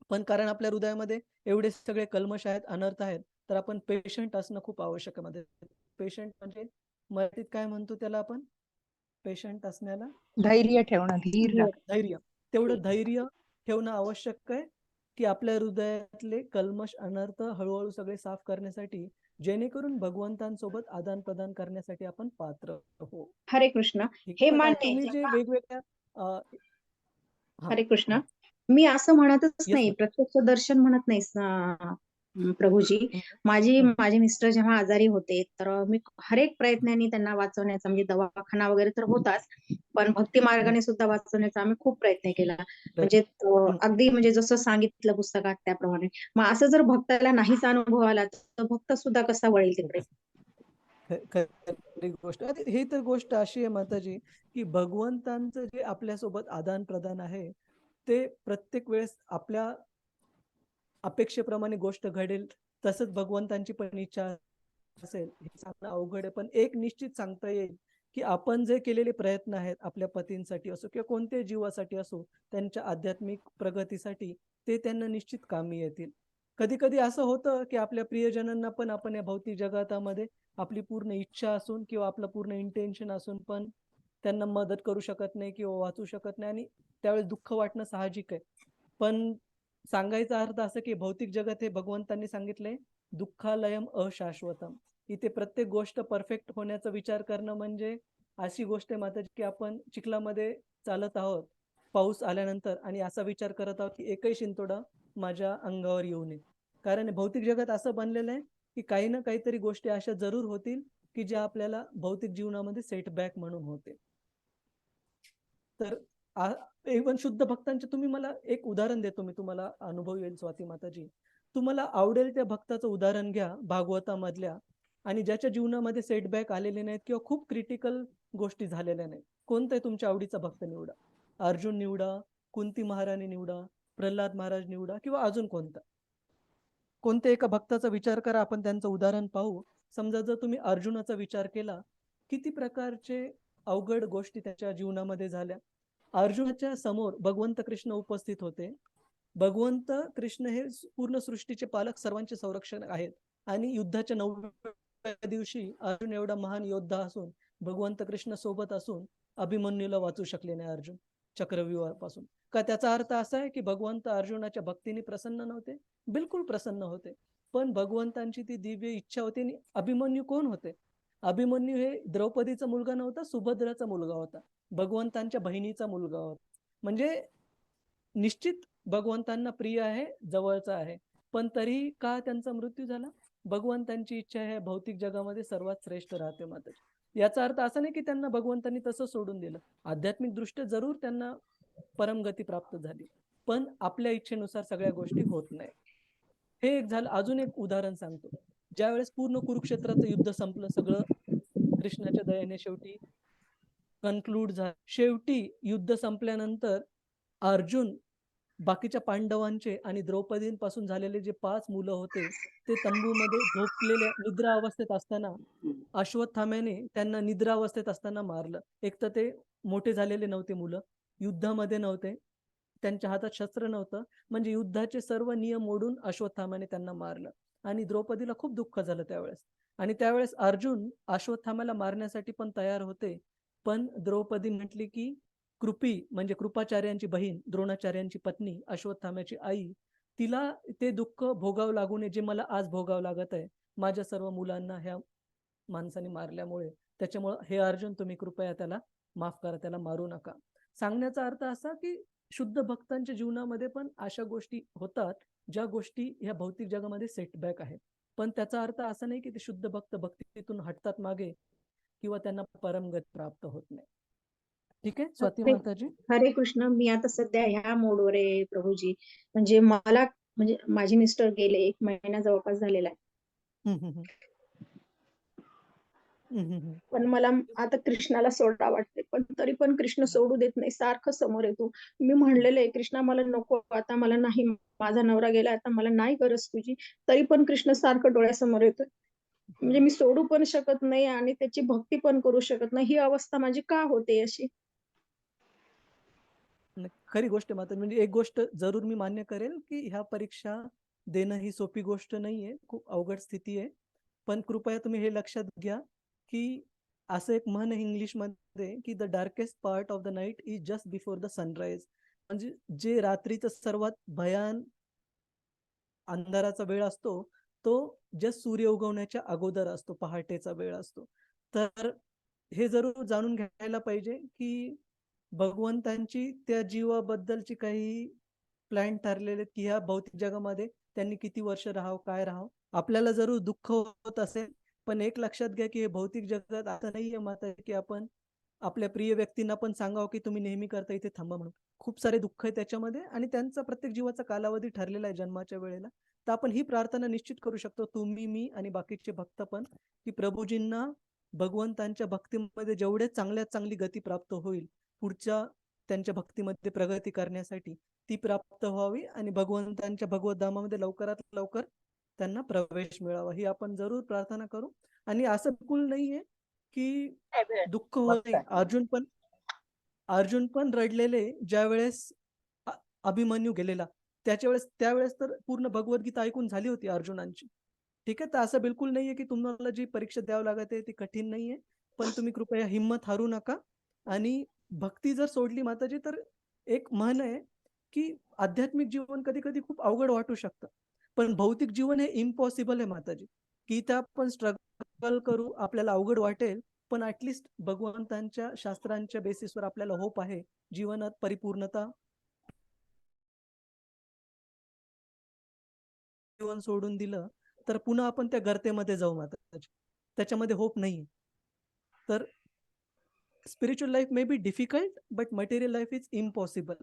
पण कारण आपल्या हृदयामध्ये एवढे सगळे कल्मश आहेत, अनर्थ आहेत, तर आपण पेशंट असणं खूप आवश्यक आहे मध्ये. पेशंट म्हणजे मराठीत काय म्हणतो त्याला आपण, पेशंट असण्याला धैर्य ठेवणं, धीर राखणं. धैर्य. तेवढं धैर्य ठेवणं आवश्यक आहे की आपल्या हृदयातले कल्मश, अनर्थ हळूहळू सगळे साफ करण्यासाठी, जेणेकरून भगवंतांसोबत आदान प्रदान करण्यासाठी आपण पात्र हो. हरे कृष्ण. ठीक हे आहे. मान्य आहे. तुम्ही जे जेव्हा वेगवेगळ्या हा हरे कृष्ण. हा मी असं म्हणतच येस नाही, प्रत्यक्ष दर्शन म्हणत नाही प्रभूजी. माझे मिस्टर जेव्हा आजारी होते, तर मी हरेक प्रयत्नांनी त्यांना वाचवण्याचा, म्हणजे दवाखाना वगैरे तर होताच, पण भक्ती मार्गाने सुद्धा वाचवण्याचा आम्ही खूप प्रयत्न केला. म्हणजे अगदी म्हणजे जसं सांगितलं पुस्तकात त्याप्रमाणे. मग असं जर भक्ताला नाहीच अनुभव आला, तर भक्त सुद्धा कसा वळेल तिकडे? खरी गोष्ट. ही तर गोष्ट अशी आहे माताजी की भगवंतांचं जे आपल्यासोबत आदान प्रदान आहे, ते प्रत्येक वेळेस आपल्या अपेक्षेप्रमाणे गोष्ट घडेल तसंच भगवंतांची पण इच्छा असेल हे सांगणं अवघड आहे. पण एक निश्चित सांगता येईल की आपण जे केलेले प्रयत्न आहेत आपल्या पतींसाठी असो किंवा कोणत्याही जीवासाठी असो, त्यांच्या आध्यात्मिक प्रगतीसाठी, ते त्यांना निश्चित कामी येतील. कधी कधी असं होतं की आपल्या प्रियजनांना पण आपण या भौतिक जगतामध्ये आपली पूर्ण इच्छा असून किंवा आपलं पूर्ण इंटेन्शन असून पण त्यांना मदत करू शकत नाही किंवा वाचू शकत नाही, आणि त्यावेळेस दुःख वाटणं साहजिक आहे. पण सांगायचा अर्थ असं की भौतिक जगत हे भगवंतांनी सांगितलंय दुःखालयम अशाश्वतम. इथे प्रत्येक गोष्ट परफेक्ट होण्याचा विचार करणं म्हणजे अशी गोष्ट आहे माताजी की आपण चिखलामध्ये चालत आहोत पाऊस आल्यानंतर आणि असा विचार करत आहोत की एकही शिंतोडा माझ्या अंगावर येऊ नये. कारण भौतिक जगत असं बनलेलं आहे की काही ना काहीतरी गोष्टी अशा जरूर होतील की ज्या आपल्याला भौतिक जीवनामध्ये सेटबॅक म्हणून होते. तर इव्हन शुद्ध भक्तांचे, तुम्ही मला एक उदाहरण देतो, मी तुम्हाला अनुभव येईल स्वाती माताजी. तुम्हाला आवडेल त्या भक्ताचं उदाहरण घ्या भागवतामधल्या, आणि ज्याच्या जीवनामध्ये सेटबॅक आलेले नाहीत किंवा खूप क्रिटिकल गोष्टी झालेल्या नाहीत. कोणताही तुमच्या आवडीचा भक्त निवडा. अर्जुन निवडा, कुंती महाराणी निवडा, प्रल्हाद महाराज निवडा, किंवा अजून कोणता. कोणत्या एका भक्ताचा विचार करा, आपण त्यांचं उदाहरण पाहू. समजा जर तुम्ही अर्जुनाचा विचार केला, किती प्रकारचे अवघड गोष्टी त्याच्या जीवनामध्ये झाल्या. अर्जुनाच्या समोर भगवंत कृष्ण उपस्थित होते. भगवंत कृष्ण हे पूर्ण सृष्टीचे पालक, सर्वांचे संरक्षण आहेत, आणि युद्धाच्या 9व्या दिवशी अर्जुन एवढा महान योद्धा असून, भगवंत कृष्ण सोबत असून अभिमन्यूला वाचू शकले नाही अर्जुन चक्रव्यूहापासून. का त्याचा अर्थ असा आहे की भगवंत अर्जुनाच्या भक्तीने प्रसन्न नव्हते? बिलकुल प्रसन्न होते. पण भगवंतांची ती दिव्य इच्छा होती. आणि अभिमन्यू कोण होते? अभिमन्यू हे द्रौपदीचा मुलगा नव्हता, सुभद्राचा मुलगा होता, भगवंतांच्या बहिणीचा मुलगा होता. म्हणजे निश्चित भगवंतांना प्रिय आहे, जवळचा आहे, पण तरी का त्यांचा मृत्यू झाला? भगवंतांची इच्छा आहे भौतिक जगामध्ये सर्वात श्रेष्ठ राहते माताजी. याचा अर्थ असा नाही की त्यांना भगवंतांनी तसं सोडून दिलं. आध्यात्मिक दृष्ट्या जरूर त्यांना परमगती प्राप्त झाली, पण आपल्या इच्छेनुसार सगळ्या गोष्टी होत नाही. हे एक झालं. अजून एक उदाहरण सांगतो. ज्यावेळेस पूर्ण कुरुक्षेत्राचं युद्ध संपलं, सगळं कृष्णाच्या दयेने शेवटी कन्क्लूड झालं. शेवटी युद्ध संपल्यानंतर अर्जुन, बाकीच्या पांडवांचे आणि द्रौपदींपासून झालेले जे 5 मुलं होते, ते तंबूमध्ये झोपलेल्या निद्रा अवस्थेत असताना अश्वत्थाम्याने त्यांना निद्रा अवस्थेत असताना मारलं. एक तर ते मोठे झालेले नव्हते मुलं, युद्धामध्ये नव्हते, त्यांच्या हातात शस्त्र नव्हतं, म्हणजे युद्धाचे सर्व नियम मोडून अश्वत्थामाने त्यांना मारलं. आणि द्रौपदीला खूप दुःख झालं त्यावेळेस. आणि त्यावेळेस अर्जुन अश्वत्थामाला मारण्यासाठी पण तयार होते, पण द्रौपदी म्हटली की कृपी म्हणजे कृपाचार्यांची बहीण, द्रोणाचार्यांची पत्नी, अश्वत्थाम्याची आई, तिला ते दुःख भोगावं लागू नये जे मला आज भोगावं लागत आहे माझ्या सर्व मुलांना ह्या माणसाने मारल्यामुळे. त्याच्यामुळे हे अर्जुन तुम्ही कृपया त्याला माफ करा, त्याला मारू नका. सांगण्याचा अर्थ असा की शुद्ध भक्तांच्या जीवनामध्ये पण अशा गोष्टी होतात ज्या गोष्टी ह्या भौतिक जगामध्ये सेटबॅक आहे, पण त्याचा अर्थ असा नाही की ते शुद्ध भक्त भक्तीतून हटतात मागे किंवा त्यांना परमगत प्राप्त होत नाही. ठीक आहे स्वाती हरे माताजी. हरे कृष्ण. मी आता सध्या ह्या मोडवर आहे प्रभूजी. म्हणजे मला म्हणजे माझे मिस्टर गेले, 1 महिना जवळपास झालेला आहे. पण मला आता कृष्णाला सोडा वाटते, पण तरी पण कृष्ण सोडू देत नाही, सारखं समोर येतो. मी म्हणलेलं आहे कृष्णा मला नको, आता मला नाही, माझा नवरा गेला, आता मला नाही गरज तुझी, तरी पण कृष्ण सारखं डोळ्यासमोर येतोय. म्हणजे मी सोडू पण शकत नाही आणि त्याची भक्ती पण करू शकत नाही. ही अवस्था माझी का होते अशी? खरी गोष्ट माता, म्हणजे एक गोष्ट जरूर मी मान्य करेल की ह्या परीक्षा देणं ही सोपी गोष्ट नाहीये, खूप अवघड स्थिती आहे. पण कृपया तुम्ही हे लक्षात घ्या की असं एक म्हण आहे इंग्लिश मध्ये की the darkest part of the night is just before the sunrise. म्हणजे जे रात्रीचं सर्वात भयान अंधाराचा वेळ असतो तो जस्ट सूर्य उगवण्याच्या अगोदर असतो, पहाटेचा वेळ असतो. तर हे जरूर जाणून घ्यायला पाहिजे की भगवंतांची त्या जीवाबद्दलची काही प्लॅन ठरलेले की ह्या भौतिक जगामध्ये त्यांनी किती वर्ष राहावं, काय राहावं. आपल्याला जरूर दुःख होत असेल, पण एक लक्षात घ्या की हे भौतिक जगात आता नाहीये माता की आपण आपल्या प्रिय व्यक्तींना पण सांगावं की तुम्ही नेहमी करता इथे थांबा म्हणून. खूप सारे दुःख आहे त्याच्यामध्ये आणि त्यांचा प्रत्येक जीवाचा कालावधी ठरलेला आहे जन्माच्या वेळेला. तर आपण ही प्रार्थना निश्चित करू शकतो, तुम्ही, मी आणि बाकीचे भक्त पण, की प्रभूजींना भगवंतांच्या भक्तीमध्ये जेवढे चांगल्यात चांगली गती प्राप्त होईल पुढच्या त्यांच्या भक्तीमध्ये प्रगती करण्यासाठी, ती प्राप्त व्हावी आणि भगवंतांच्या भगवत धामामध्ये लवकरात लवकर त्यांना प्रवेश मिळावा, ही आपण जरूर प्रार्थना करू. आणि असं बिलकुल नाहीये की दुःख होत नाही. अर्जुन पण रडलेले ज्यावेळेस अभिमन्यू गेलेला त्यावेळेस तर पूर्ण भगवद्गीता ऐकून झाली होती अर्जुनांची. ठीक आहे, तर असं बिलकुल नाहीये की तुम्हाला जी परीक्षा द्यावी लागत आहे ती कठीण नाहीये, पण तुम्ही कृपया हिंमत हारू नका. आणि भक्ती जर सोडली माताजी तर एक म्हण आहे की आध्यात्मिक जीवन कधी कधी खूप अवघड वाटू शकतं, पण भौतिक जीवन हे इम्पॉसिबल आहे माताजी. की इथं आपण स्ट्रगल करू, आपल्याला अवघड वाटेल, पण ऍटलिस्ट भगवंतांच्या शास्त्रांच्या बेसिसवर आपल्याला होप आहे जीवनात परिपूर्णता. जीवन सोडून दिलं तर पुन्हा आपण त्या गर्तेमध्ये जाऊ माताजी, त्याच्यामध्ये होप नाही. तर spiritual life may be difficult but material life is impossible.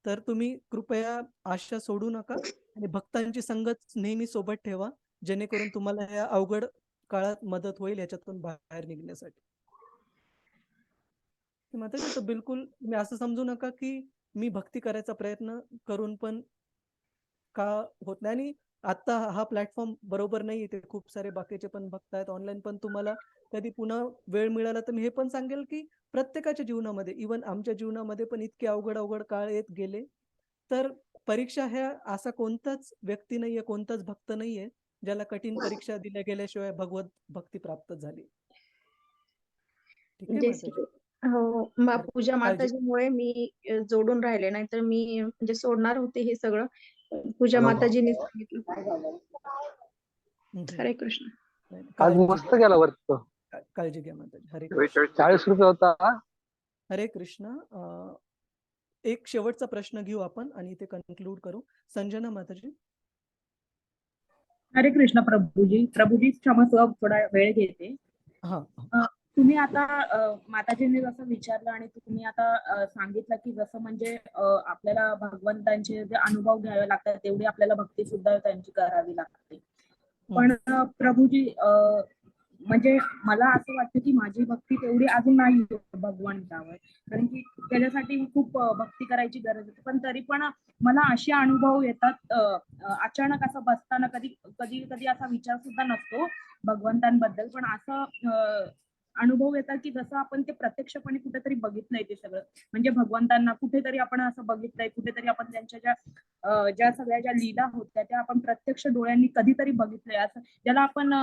तर तुम्ही कृपया आशा सोडू नका आणि भक्तांची संगत नेहमी सोबत ठेवा, जेणेकरून तुम्हाला या अवघड काळात मदत होईल याच्यातून बाहेर निघण्यासाठी. माताजी तर बिलकुल मी असं समजू नका की मी भक्ती करायचा प्रयत्न करून पण का होत नाही. आणि आता हा प्लॅटफॉर्म बरोबर नाही, ते खूप सारे बाकीचे पण भक्त आहेत ऑनलाईन, पण तुम्हाला कधी पुन्हा वेळ मिळाला तर मी हे पण सांगेल की प्रत्येकाच्या जीवनामध्ये, इवन आमच्या जीवनामध्ये पण इतके अवघड काळ येत गेले. तर परीक्षा ह्या असा कोणताच व्यक्ती नाहीये, कोणताच भक्त नाहीये ज्याला कठीण परीक्षा दिल्या गेल्याशिवाय भगवत भक्ती प्राप्त झाली. ठीक आहे माताजी. हो, पूजा माताजीमुळे मी जोडून राहिले, नाही तर मी म्हणजे सोडणार होते हे सगळं. पूजा माताजींनी सांगितलं. हरे कृष्ण. आज मस्त गेला वर्क. काळजी घ्या माताजी. हरे कृष्ण. 40 रुपये होता. हरे कृष्ण. एक शेवटचा प्रश्न घेऊ आपण आणि इथे कन्क्लूड करू. संजना माताजी. हरे कृष्ण प्रभूजी. प्रभूजी क्षमस्व, थोडा वेळ घेते. तुम्ही आता माताजींनी जसं विचारलं आणि तुम्ही आता सांगितलं की जसं म्हणजे आपल्याला भगवंतांचे जे अनुभव घ्यावे लागतात तेवढी आपल्याला भक्ती सुद्धा त्यांची करावी लागते. पण प्रभूजी म्हणजे मला असं वाटतं की माझी भक्ती तेवढी अजून नाही भगवंतावर, कारण की त्याच्यासाठी खूप भक्ती करायची गरज आहे. पण तरी पण मला असे अनुभव येतात अचानक, असं बसताना कधी कधी असा विचार सुद्धा नसतो भगवंतांबद्दल, पण असं अनुभव येतात की जसं आपण ते प्रत्यक्षपणे कुठेतरी बघितलंय ते सगळं, म्हणजे भगवंतांना कुठेतरी आपण असं बघितलंय, कुठेतरी आपण त्यांच्या ज्या सगळ्या ज्या लीला होत्या त्या आपण प्रत्यक्ष डोळ्यांनी कधीतरी बघितलंय, असं ज्याला आपण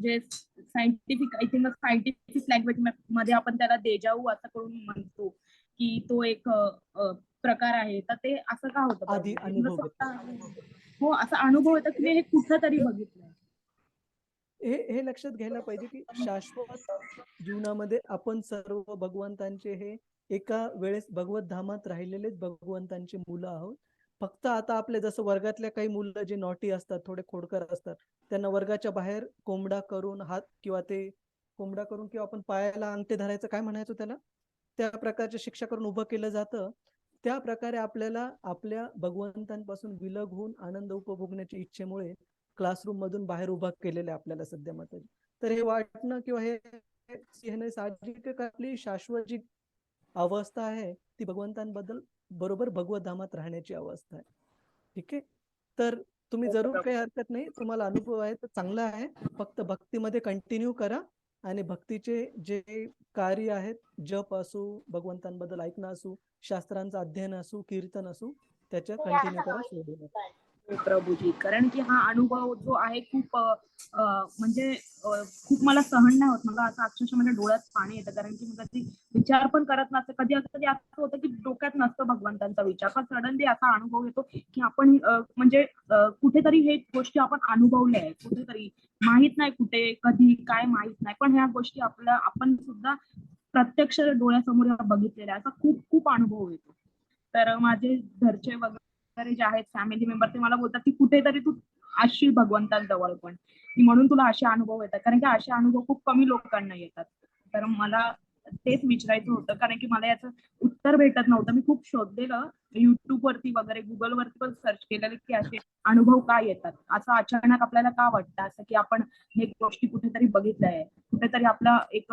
जे scientific I think scientific language मध्ये आपण त्याला देजावू असं करून म्हणतो की तो एक प्रकार आहे. तर ते असं का होतं आधी प्रभूजी? तुला अनुभव स्वतः हो असा अनुभव येतो की मी हे कुठंतरी बघितलंय. हे लक्षात घ्यायला पाहिजे की शाश्वत जीवनामध्ये आपण सर्व भगवंतांचे हे एका वेळेस भगवत धामात राहिलेलेच भगवंतांची मुलं आहोत. फक्त आता आपले जसं वर्गातल्या काही मुलं जे नॉटी असतात, थोडे खोडकर असतात, त्यांना वर्गाच्या बाहेर कोंबडा करून हात किंवा ते कोंबडा करून किंवा आपण पायाला अंगठे धरायचं काय म्हणायचो त्याला, त्या प्रकारचे शिक्षा करून उभं केलं जातं. त्या प्रकारे आपल्याला आपल्या भगवंतांपासून विलग होऊन आनंद उपभोगण्याच्या इच्छेमुळे क्लासरूम मधून बाहेर उभा केलेले आपल्याला सध्या माताजी. तर हे वाटणं किंवा हे साहजिक आहे, आपली शाश्वत जी अवस्था आहे ती भगवंतांबद्दल बरोबर भगवत धामात राहण्याची अवस्था आहे. ठीक आहे, तर तुम्ही जरूर, काही हरकत नाही, तुम्हाला अनुभव आहे तर चांगला आहे. फक्त भक्तीमध्ये कंटिन्यू करा आणि भक्तीचे जे कार्य आहेत, जप असू, भगवंतांबद्दल ऐकणं असू, शास्त्रांचं अध्ययन असू, कीर्तन असू, त्याच्या कंटिन्यू करा, सोडू नका. प्रभूजी, कारण की हा अनुभव जो आहे खूप म्हणजे खूप मला सहन नाही होत. मला असं अक्षरशः माझ्या डोळ्यात पाणी येतं, कारण की मला कधी विचार पण करत नसते. कधी कधी असं होतं की डोक्यात नसतं भगवंतांचा विचार, पण सडनली असा अनुभव येतो की आपण म्हणजे कुठेतरी हे गोष्टी आपण अनुभवल्या आहेत, कुठेतरी माहित नाही कुठे कधी काय माहित नाही, पण ह्या गोष्टी आपण सुद्धा प्रत्यक्ष डोळ्यासमोर बघितलेल्या, असा खूप खूप अनुभव येतो. तर माझे घरचे वगैरे जे आहेत फॅमिली मेंबर ते मला बोलतात की कुठेतरी तू असशील भगवंतांजवळ पण, की म्हणून तुला असे अनुभव येतात, कारण की असे अनुभव खूप कमी लोकांना येतात. तर मला तेच विचारायचं होतं, कारण की मला याचं उत्तर भेटत नव्हतं. मी खूप शोधलेलं युट्यूब वरती वगैरे, गुगल वरती पण सर्च केलेलं की असे अनुभव का येतात, असं अचानक आपल्याला का वाटतं असं, की आपण हे गोष्टी कुठेतरी बघितल्या आहे, कुठेतरी आपला एक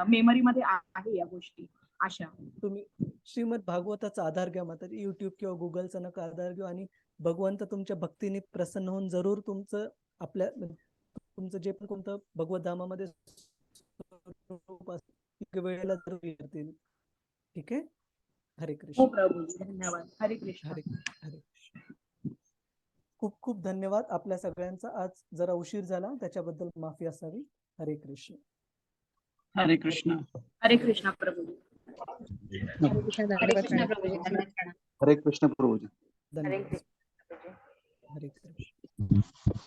मेमरीमध्ये आहे या गोष्टी अशा. तुम्ही श्रीमद भागवताचा आधार घ्या माताजी, युट्यूब किंवा गुगलचा नका आधार घेऊ, आणि भगवंत तुमच्या भक्तीने प्रसन्न होऊन जरूर तुमचं तुमचं जे पण कोणतं भगवत धामामध्ये वेळेला जरूर येतील. ठीक आहे, हरे कृष्ण. हो प्रभूजी, धन्यवाद. हरे कृष्ण. हरे हरे. खूप खूप धन्यवाद आपल्या सगळ्यांचा. आज जरा उशीर झाला त्याच्याबद्दल माफी असावी. हरे कृष्ण. हरे कृष्ण. हरे कृष्ण प्रभूजी. हरे कृष्ण, हरे धन्यवाद कृष्ण मॅडम. प्रभूजी, धन्यवाद. हरे कृष्ण प्रभूजी. धन्यवाद. हरे कृष्ण.